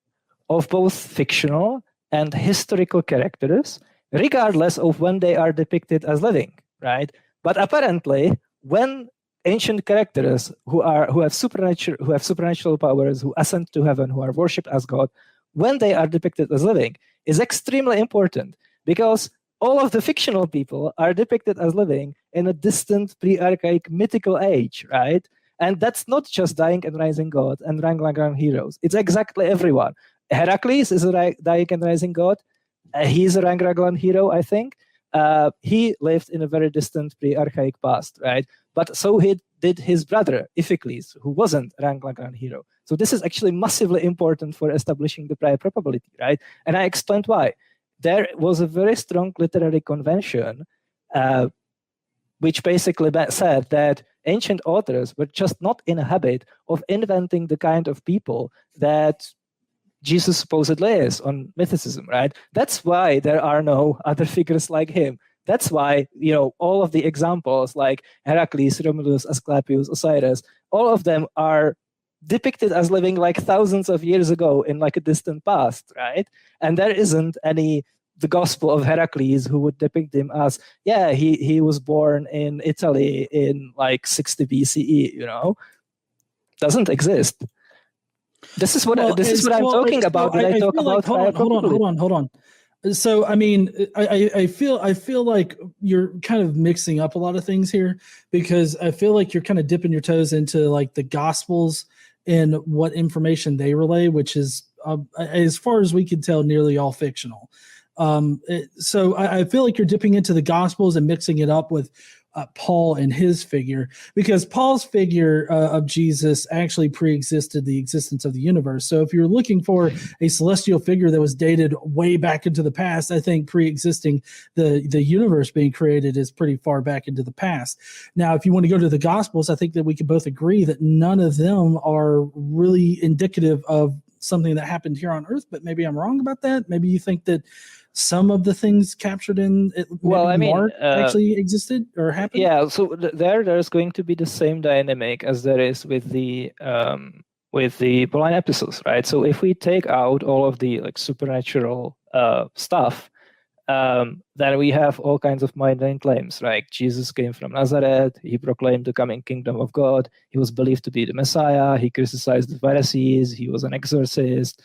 of both fictional and historical characters, regardless of when they are depicted as living, right? But apparently, when ancient characters who have supernatural powers, who ascend to heaven, who are worshipped as God, when they are depicted as living, is extremely important because all of the fictional people are depicted as living in a distant, pre-archaic, mythical age, right? And that's not just dying and rising god and Ranglan heroes. It's exactly everyone. Heracles is a dying and rising god. He's a Ranglan hero, I think. He lived in a very distant, pre-archaic past, right? But so did his brother, Iphicles, who wasn't a Ranglan hero. So this is actually massively important for establishing the prior probability, right? And I explained why. There was a very strong literary convention which basically said that ancient authors were just not in a habit of inventing the kind of people that Jesus supposedly is on mythicism, right? That's why there are no other figures like him. That's why, you know, all of the examples like Heracles, Romulus, Asclepius, Osiris, all of them are depicted as living like thousands of years ago in like a distant past, right? And there isn't the gospel of Heracles who would depict him as, yeah, he was born in Italy in like 60 BCE, you know? Doesn't exist. This is what I'm talking about when I talk about hold on. So I mean, I feel like you're kind of mixing up a lot of things here because I feel like you're kind of dipping your toes into like the Gospels and what information they relay, which is as far as we can tell, nearly all fictional. So I feel like you're dipping into the Gospels and mixing it up with Paul and his figure, because Paul's figure of Jesus actually pre-existed the existence of the universe. So if you're looking for a celestial figure that was dated way back into the past, I think pre-existing the universe being created is pretty far back into the past. Now, if you want to go to the Gospels, I think that we can both agree that none of them are really indicative of something that happened here on Earth, but maybe I'm wrong about that. Maybe you think that some of the things captured in it, Mark actually existed or happened. Yeah, so there's going to be the same dynamic as there is with the Pauline epistles, right? So if we take out all of the like supernatural stuff, then we have all kinds of mundane claims, like Jesus came from Nazareth, he proclaimed the coming kingdom of God, he was believed to be the Messiah, he criticized the Pharisees, he was an exorcist,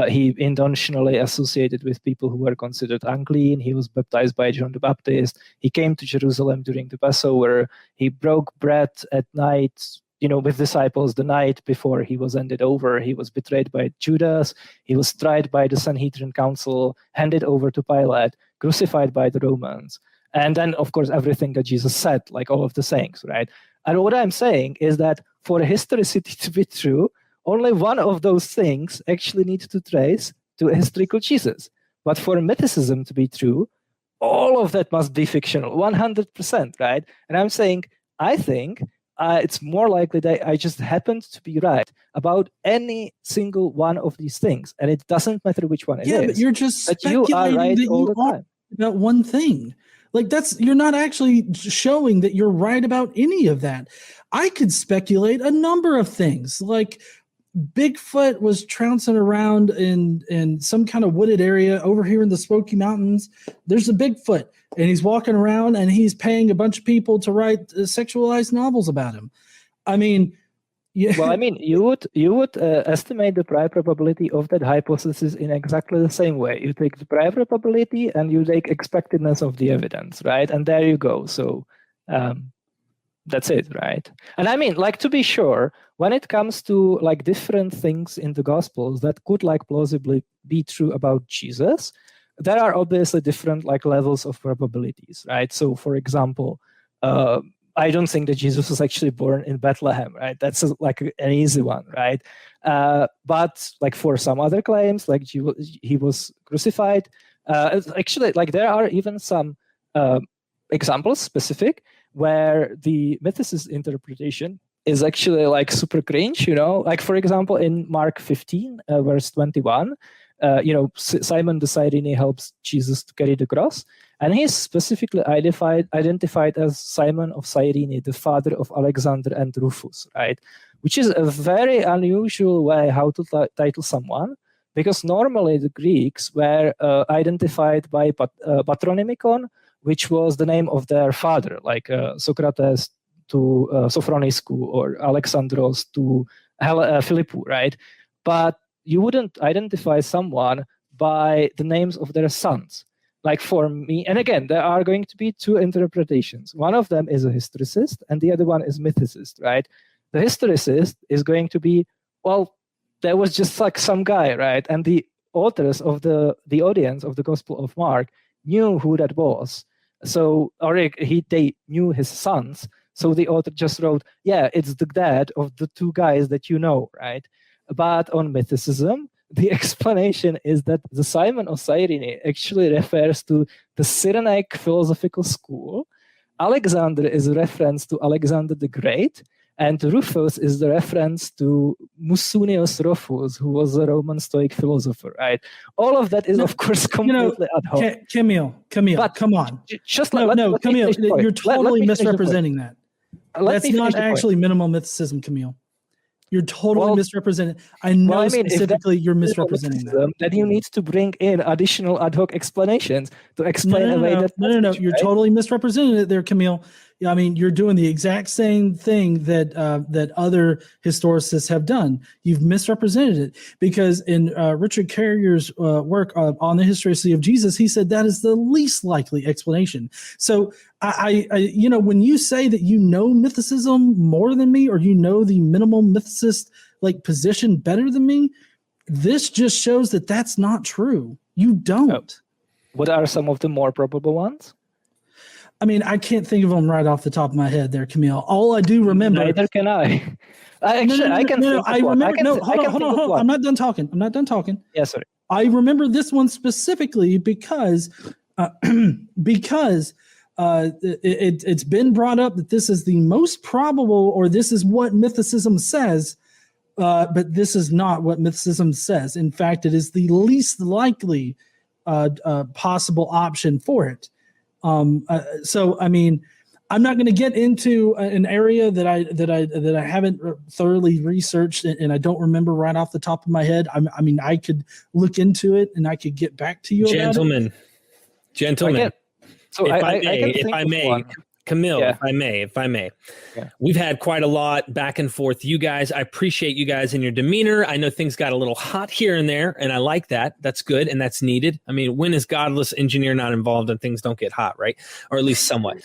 he intentionally associated with people who were considered unclean, he was baptized by John the Baptist, he came to Jerusalem during the Passover, he broke bread at night, you know, with disciples the night before he was handed over. He was betrayed by Judas. He was tried by the Sanhedrin Council, handed over to Pilate, crucified by the Romans. And then, of course, everything that Jesus said, like all of the sayings, right? And what I'm saying is that for historicity to be true, only one of those things actually needs to trace to a historical Jesus. But for mythicism to be true, all of that must be fictional, 100%, right? And I'm saying, I think it's more likely that I just happened to be right about any single one of these things. And it doesn't matter which one it is. Yeah, but you're just speculating you are right all the time about one thing. Like you're not actually showing that you're right about any of that. I could speculate a number of things, like Bigfoot was trouncing around in some kind of wooded area over here in the Smoky Mountains. There's a Bigfoot, and he's walking around, and he's paying a bunch of people to write sexualized novels about him. I mean, Yeah. Well, I mean, you would estimate the prior probability of that hypothesis in exactly the same way. You take the prior probability and you take expectedness of the evidence, right? And there you go. So that's it, right? And I mean, like, to be sure, when it comes to like different things in the Gospels that could like plausibly be true about Jesus, there are obviously different like levels of probabilities, right? So, for example, I don't think that Jesus was actually born in Bethlehem, right? That's like an easy one, right? But like for some other claims, like he was crucified. Actually, like there are even some examples specific where the mythicist interpretation is actually like super cringe, Like, for example, in Mark 15, verse 21, Simon the Cyrene helps Jesus to carry the cross. And he's specifically identified as Simon of Cyrene, the father of Alexander and Rufus, right? Which is a very unusual way how to title someone, because normally the Greeks were identified by patronymikon, which was the name of their father, like Socrates to Sophroniscus or Alexandros to Philippou, right? But you wouldn't identify someone by the names of their sons. Like for me, and again, there are going to be two interpretations. One of them is a historicist, and the other one is mythicist, right? The historicist is going to be, well, there was just like some guy, right? And the authors of the audience of the Gospel of Mark knew who that was. So, or they knew his sons. So the author just wrote, yeah, it's the dad of the two guys that you know, right? But on mythicism, the explanation is that the Simon of Cyrene actually refers to the Cyrenaic philosophical school. Alexander is a reference to Alexander the Great, and Rufus is the reference to Musonius Rufus, who was a Roman Stoic philosopher, right? All of that is, of course, completely ad hoc. Camille, but come on. Camille, you're totally misrepresenting that. That's not actually minimal mythicism, Camille. You're totally misrepresenting. I know specifically you're misrepresenting that. That you need to bring in additional ad hoc explanations to explain away that. No. You're totally misrepresenting it there, Camille. I mean, you're doing the exact same thing that other historicists have done. You've misrepresented it, because in Richard Carrier's work on the historicity of Jesus, he said that is the least likely explanation. So I when you say that you know mythicism more than me, or you know the minimal mythicist like position better than me, this just shows that that's not true. You don't. What are some of the more probable ones? I mean, I can't think of them right off the top of my head there, Camille. All I do remember. Neither can I. I can. Hold on. I'm not done talking. Yeah, sorry. I remember this one specifically because it's been brought up that this is the most probable, or this is what mythicism says, but this is not what mythicism says. In fact, it is the least likely possible option for it. So, I mean, I'm not going to get into an area that I haven't thoroughly researched and I don't remember right off the top of my head. I mean, I could look into it and I could get back to you. Gentlemen. So if I may, Camille, yeah. if I may, yeah. We've had quite a lot back and forth. You guys, I appreciate you guys and your demeanor. I know things got a little hot here and there, and I like that. That's good, and that's needed. I mean, when is Godless engineer not involved and things don't get hot, right? Or at least somewhat.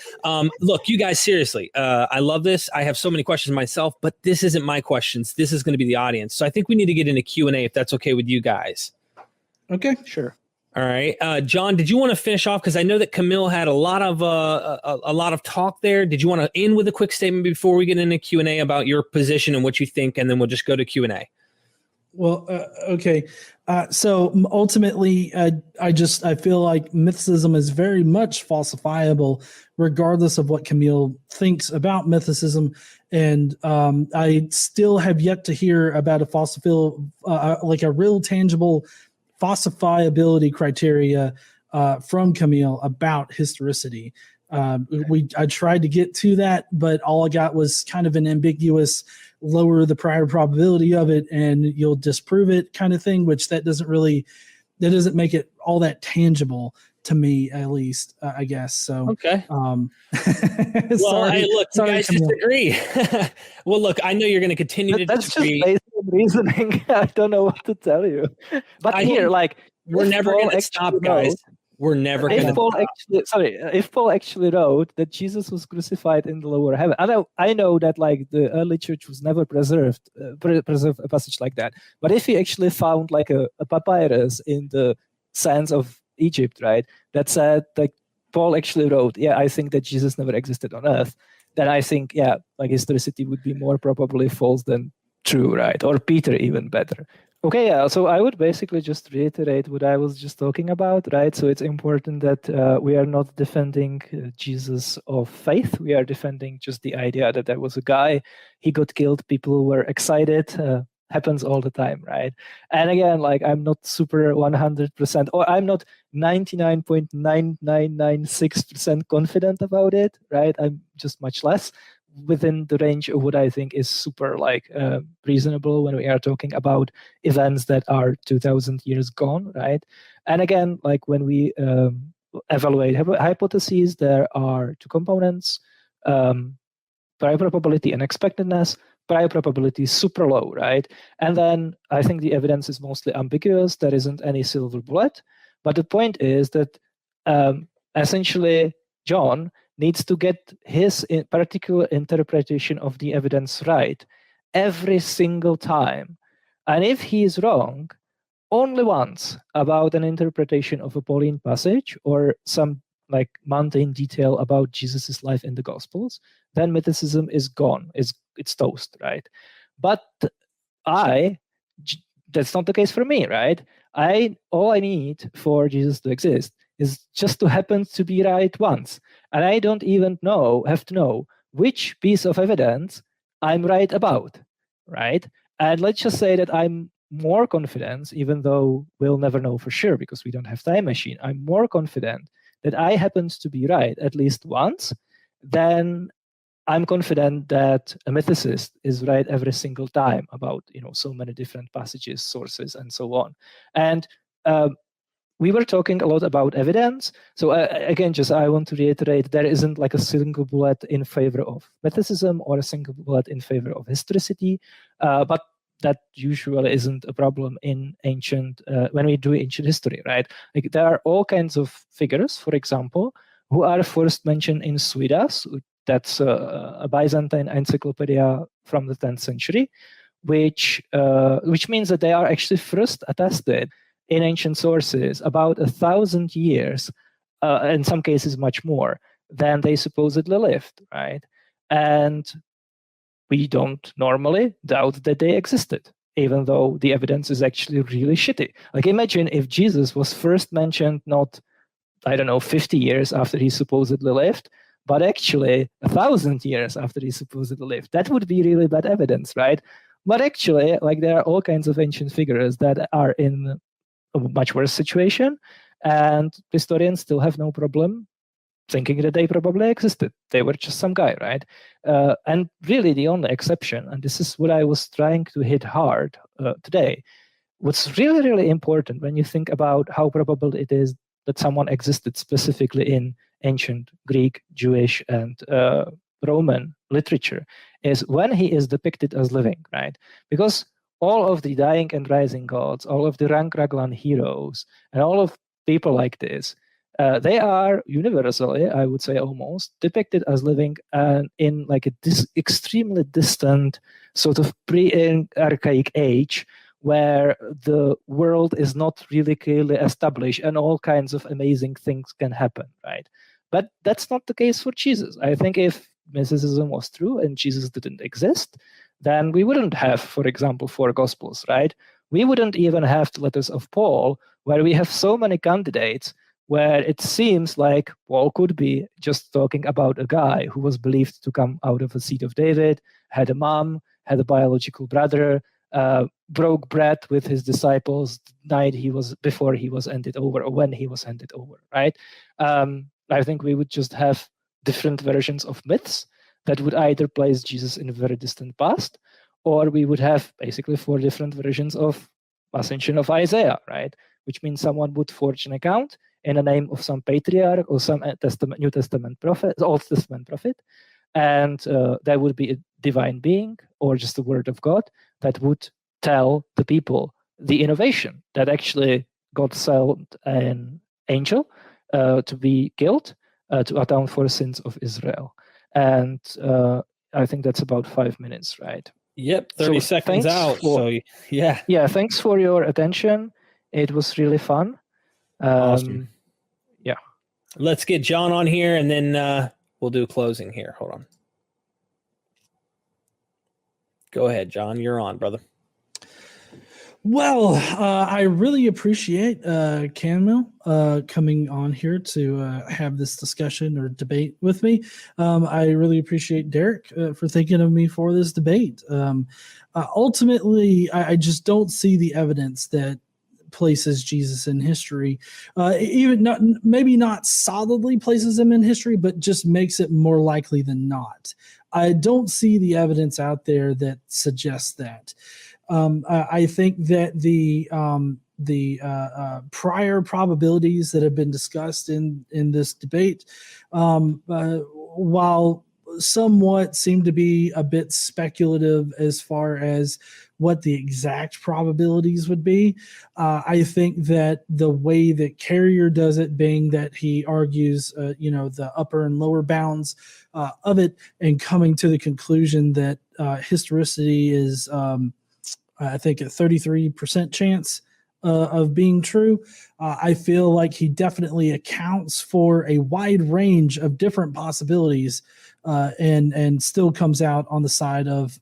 Look, you guys, seriously, I love this. I have so many questions myself, but this isn't my questions. This is going to be the audience. So I think we need to get into Q&A if that's okay with you guys. Okay, sure. All right, John, did you want to finish off? Because I know that Camille had a lot of talk there. Did you want to end with a quick statement before we get into Q&A about your position and what you think, and then we'll just go to Q&A? Well, okay. So ultimately, I feel like mythicism is very much falsifiable, regardless of what Camille thinks about mythicism. And I still have yet to hear about like a real tangible falsifiability criteria from Camille about historicity. I tried to get to that, but all I got was kind of an ambiguous lower the prior probability of it and you'll disprove it kind of thing, which that doesn't make it all that tangible. to me, at least, I guess. So, Okay. well, Hey, look, you guys Camille. disagree. Well, look, I know you're going to continue to That's just disagree. based on reasoning. I don't know what to tell you. But we're never going to stop, guys. We're never going to stop. If Paul actually wrote that Jesus was crucified in the lower heaven, I know that like the early church was never preserved a passage like that. But if he actually found like a papyrus in the sands of Egypt, right, that said like Paul actually wrote, I think that Jesus never existed on earth, then I think, like historicity would be more probably false than true, right? Or Peter even better. Okay, so I would basically just reiterate what I was just talking about, right? So it's important that we are not defending Jesus of faith. We are defending just the idea that there was a guy, he got killed, people were excited, happens all the time, right? And again, like I'm not super 100%, or I'm not 99.9996% confident about it, right? I'm just much less within the range of what I think is super like reasonable when we are talking about events that are 2000 years gone, right? And again, like when we evaluate hypotheses, there are two components, prior probability and expectedness. Prior probability is super low, right? And then I think the evidence is mostly ambiguous. There isn't any silver bullet. But the point is that essentially John needs to get his particular interpretation of the evidence right every single time. And if he is wrong only once about an interpretation of a Pauline passage or some like mundane detail about Jesus's life in the Gospels, then mythicism is gone. It's toast, right? But that's not the case for me, right? All I need for Jesus to exist is just to happen to be right once. And I don't even have to know which piece of evidence I'm right about, right? And let's just say that I'm more confident, even though we'll never know for sure because we don't have time machine, I'm more confident that I happen to be right at least once, then I'm confident that a mythicist is right every single time about so many different passages, sources, and so on. And we were talking a lot about evidence. So again, just I want to reiterate, there isn't like a single bullet in favor of mythicism or a single bullet in favor of historicity, but that usually isn't a problem in ancient, when we do ancient history, right? Like there are all kinds of figures, for example, who are first mentioned in Suidas. That's a Byzantine encyclopedia from the 10th century, which means that they are actually first attested in ancient sources about 1,000 years, in some cases much more, than they supposedly lived, right? And we don't normally doubt that they existed, even though the evidence is actually really shitty. Like imagine if Jesus was first mentioned not, 50 years after he supposedly lived, but actually 1,000 years after he supposedly lived. That would be really bad evidence, right? But actually, like there are all kinds of ancient figures that are in a much worse situation, and historians still have no problem thinking that they probably existed. They were just some guy, right? And really the only exception, and this is what I was trying to hit hard today, what's really, really important when you think about how probable it is that someone existed specifically in ancient Greek, Jewish, and Roman literature is when he is depicted as living, right? Because all of the dying and rising gods, all of the rank Raglan heroes, and all of people like this, they are universally, I would say almost, depicted as living in like this extremely distant sort of pre-archaic age where the world is not really clearly established and all kinds of amazing things can happen, right? But that's not the case for Jesus. I think if mysticism was true and Jesus didn't exist, then we wouldn't have, for example, 4 Gospels, right? We wouldn't even have the letters of Paul, where we have so many candidates where it seems like Paul could be just talking about a guy who was believed to come out of a seed of David, had a mom, had a biological brother, broke bread with his disciples the night before he was handed over, or when he was handed over, right? I think we would just have different versions of myths that would either place Jesus in a very distant past, or we would have basically 4 different versions of ascension of Isaiah, right? Which means someone would forge an account in the name of some patriarch or some New Testament prophet, Old Testament prophet, and there would be a divine being or just the word of God that would tell the people the innovation that actually God sent an angel to be killed to atone for the sins of Israel. And I think that's about 5 minutes, right? Yep, 30 seconds out. Yeah, thanks for your attention. It was really fun. Awesome. Yeah. Let's get John on here, and then we'll do closing here. Hold on. Go ahead, John. You're on, brother. Well, I really appreciate Kamil coming on here to have this discussion or debate with me. I really appreciate Derek for thinking of me for this debate. Ultimately, I just don't see the evidence that places Jesus in history, maybe not solidly places him in history, but just makes it more likely than not. I don't see the evidence out there that suggests that. I think that the prior probabilities that have been discussed in this debate, while somewhat seem to be a bit speculative as far as what the exact probabilities would be, I think that the way that Carrier does it, being that he argues, the upper and lower bounds of it, and coming to the conclusion that historicity is I think a 33% chance of being true. I feel like he definitely accounts for a wide range of different possibilities and still comes out on the side of,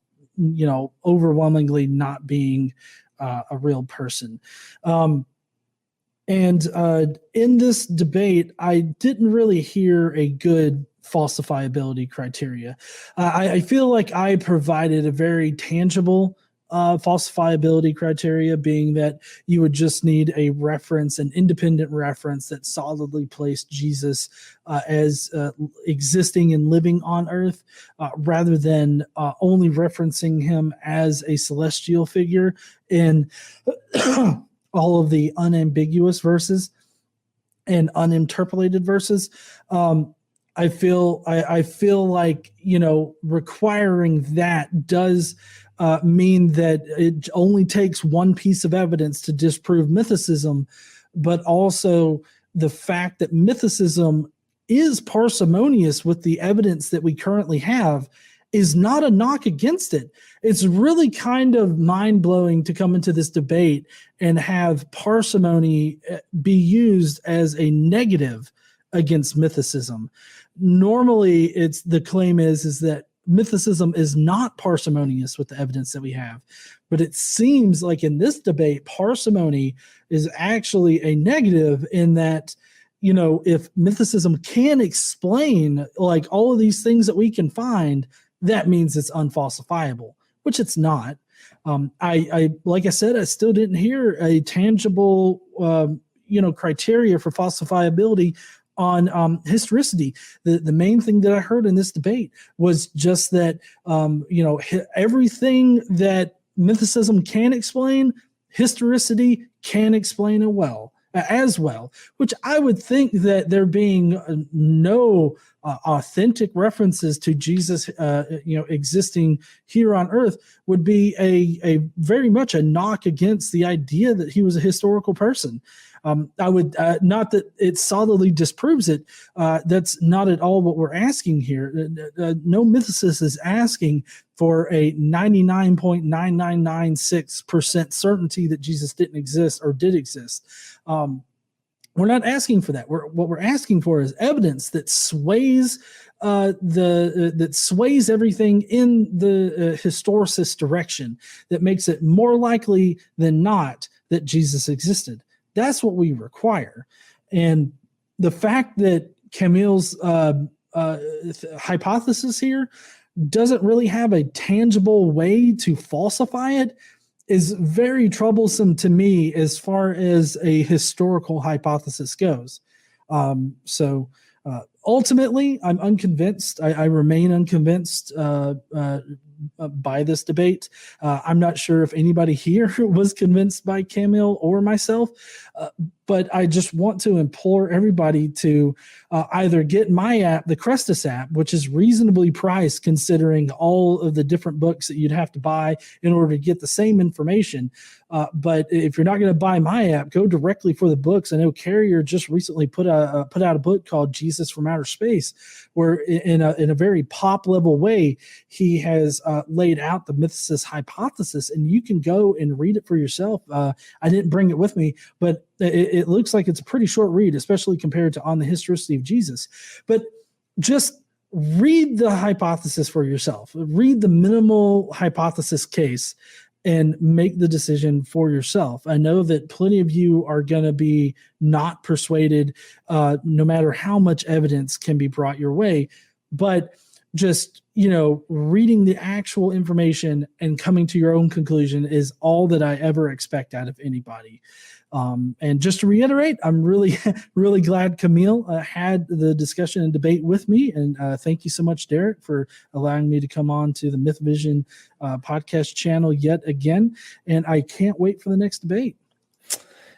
overwhelmingly not being a real person. And in this debate, I didn't really hear a good falsifiability criteria. I feel like I provided a very tangible falsifiability criteria, being that you would just need a reference, an independent reference that solidly placed Jesus as existing and living on earth, rather than only referencing him as a celestial figure in all of the unambiguous verses and uninterpolated verses. I feel like, requiring that does mean that it only takes one piece of evidence to disprove mythicism, but also the fact that mythicism is parsimonious with the evidence that we currently have is not a knock against it. It's really kind of mind-blowing to come into this debate and have parsimony be used as a negative against mythicism. Normally, the claim is that mythicism is not parsimonious with the evidence that we have. But it seems like in this debate, parsimony is actually a negative, in that, if mythicism can explain like all of these things that we can find, that means it's unfalsifiable, which it's not. I like I said, I still didn't hear a tangible, criteria for falsifiability on historicity. The main thing that I heard in this debate was just that, everything that mythicism can explain, historicity can explain as well, which I would think that there being no authentic references to Jesus, existing here on earth would be a very much a knock against the idea that he was a historical person. I would not that it solidly disproves it. That's not at all what we're asking here. No mythicist is asking for a 99.9996% certainty that Jesus didn't exist or did exist. We're not asking for that. What we're asking for is evidence that sways that sways everything in the historicist direction, that makes it more likely than not that Jesus existed. That's what we require. And the fact that Kamil's hypothesis here doesn't really have a tangible way to falsify it is very troublesome to me as far as a historical hypothesis goes. So ultimately, I'm unconvinced. I remain unconvinced by this debate. I'm not sure if anybody here was convinced by Kamil or myself, But I just want to implore everybody to either get my app, the Crestus app, which is reasonably priced considering all of the different books that you'd have to buy in order to get the same information. But if you're not going to buy my app, go directly for the books. I know Carrier just recently put out a book called Jesus from Outer Space, where in a very pop level way, he has laid out the mythicist hypothesis, and you can go and read it for yourself. I didn't bring it with me, but it looks like it's a pretty short read, especially compared to On the Historicity of Jesus. But just read the hypothesis for yourself. Read the minimal hypothesis case and make the decision for yourself. I know that plenty of you are going to be not persuaded, no matter how much evidence can be brought your way, but just, reading the actual information and coming to your own conclusion is all that I ever expect out of anybody. And just to reiterate, I'm really, really glad Kamil had the discussion and debate with me. And thank you so much, Derek, for allowing me to come on to the Myth Vision podcast channel yet again. And I can't wait for the next debate.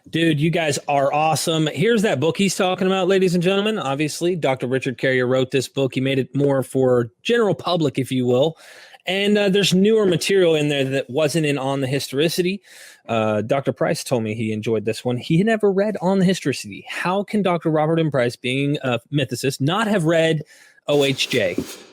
Dude, you guys are awesome. Here's that book he's talking about, ladies and gentlemen. Obviously, Dr. Richard Carrier wrote this book. He made it more for general public, if you will. And there's newer material in there that wasn't in On the Historicity. Dr. Price told me he enjoyed this one. He had never read On the Historicity. How can Dr. Robert M. Price, being a mythicist, not have read OHJ?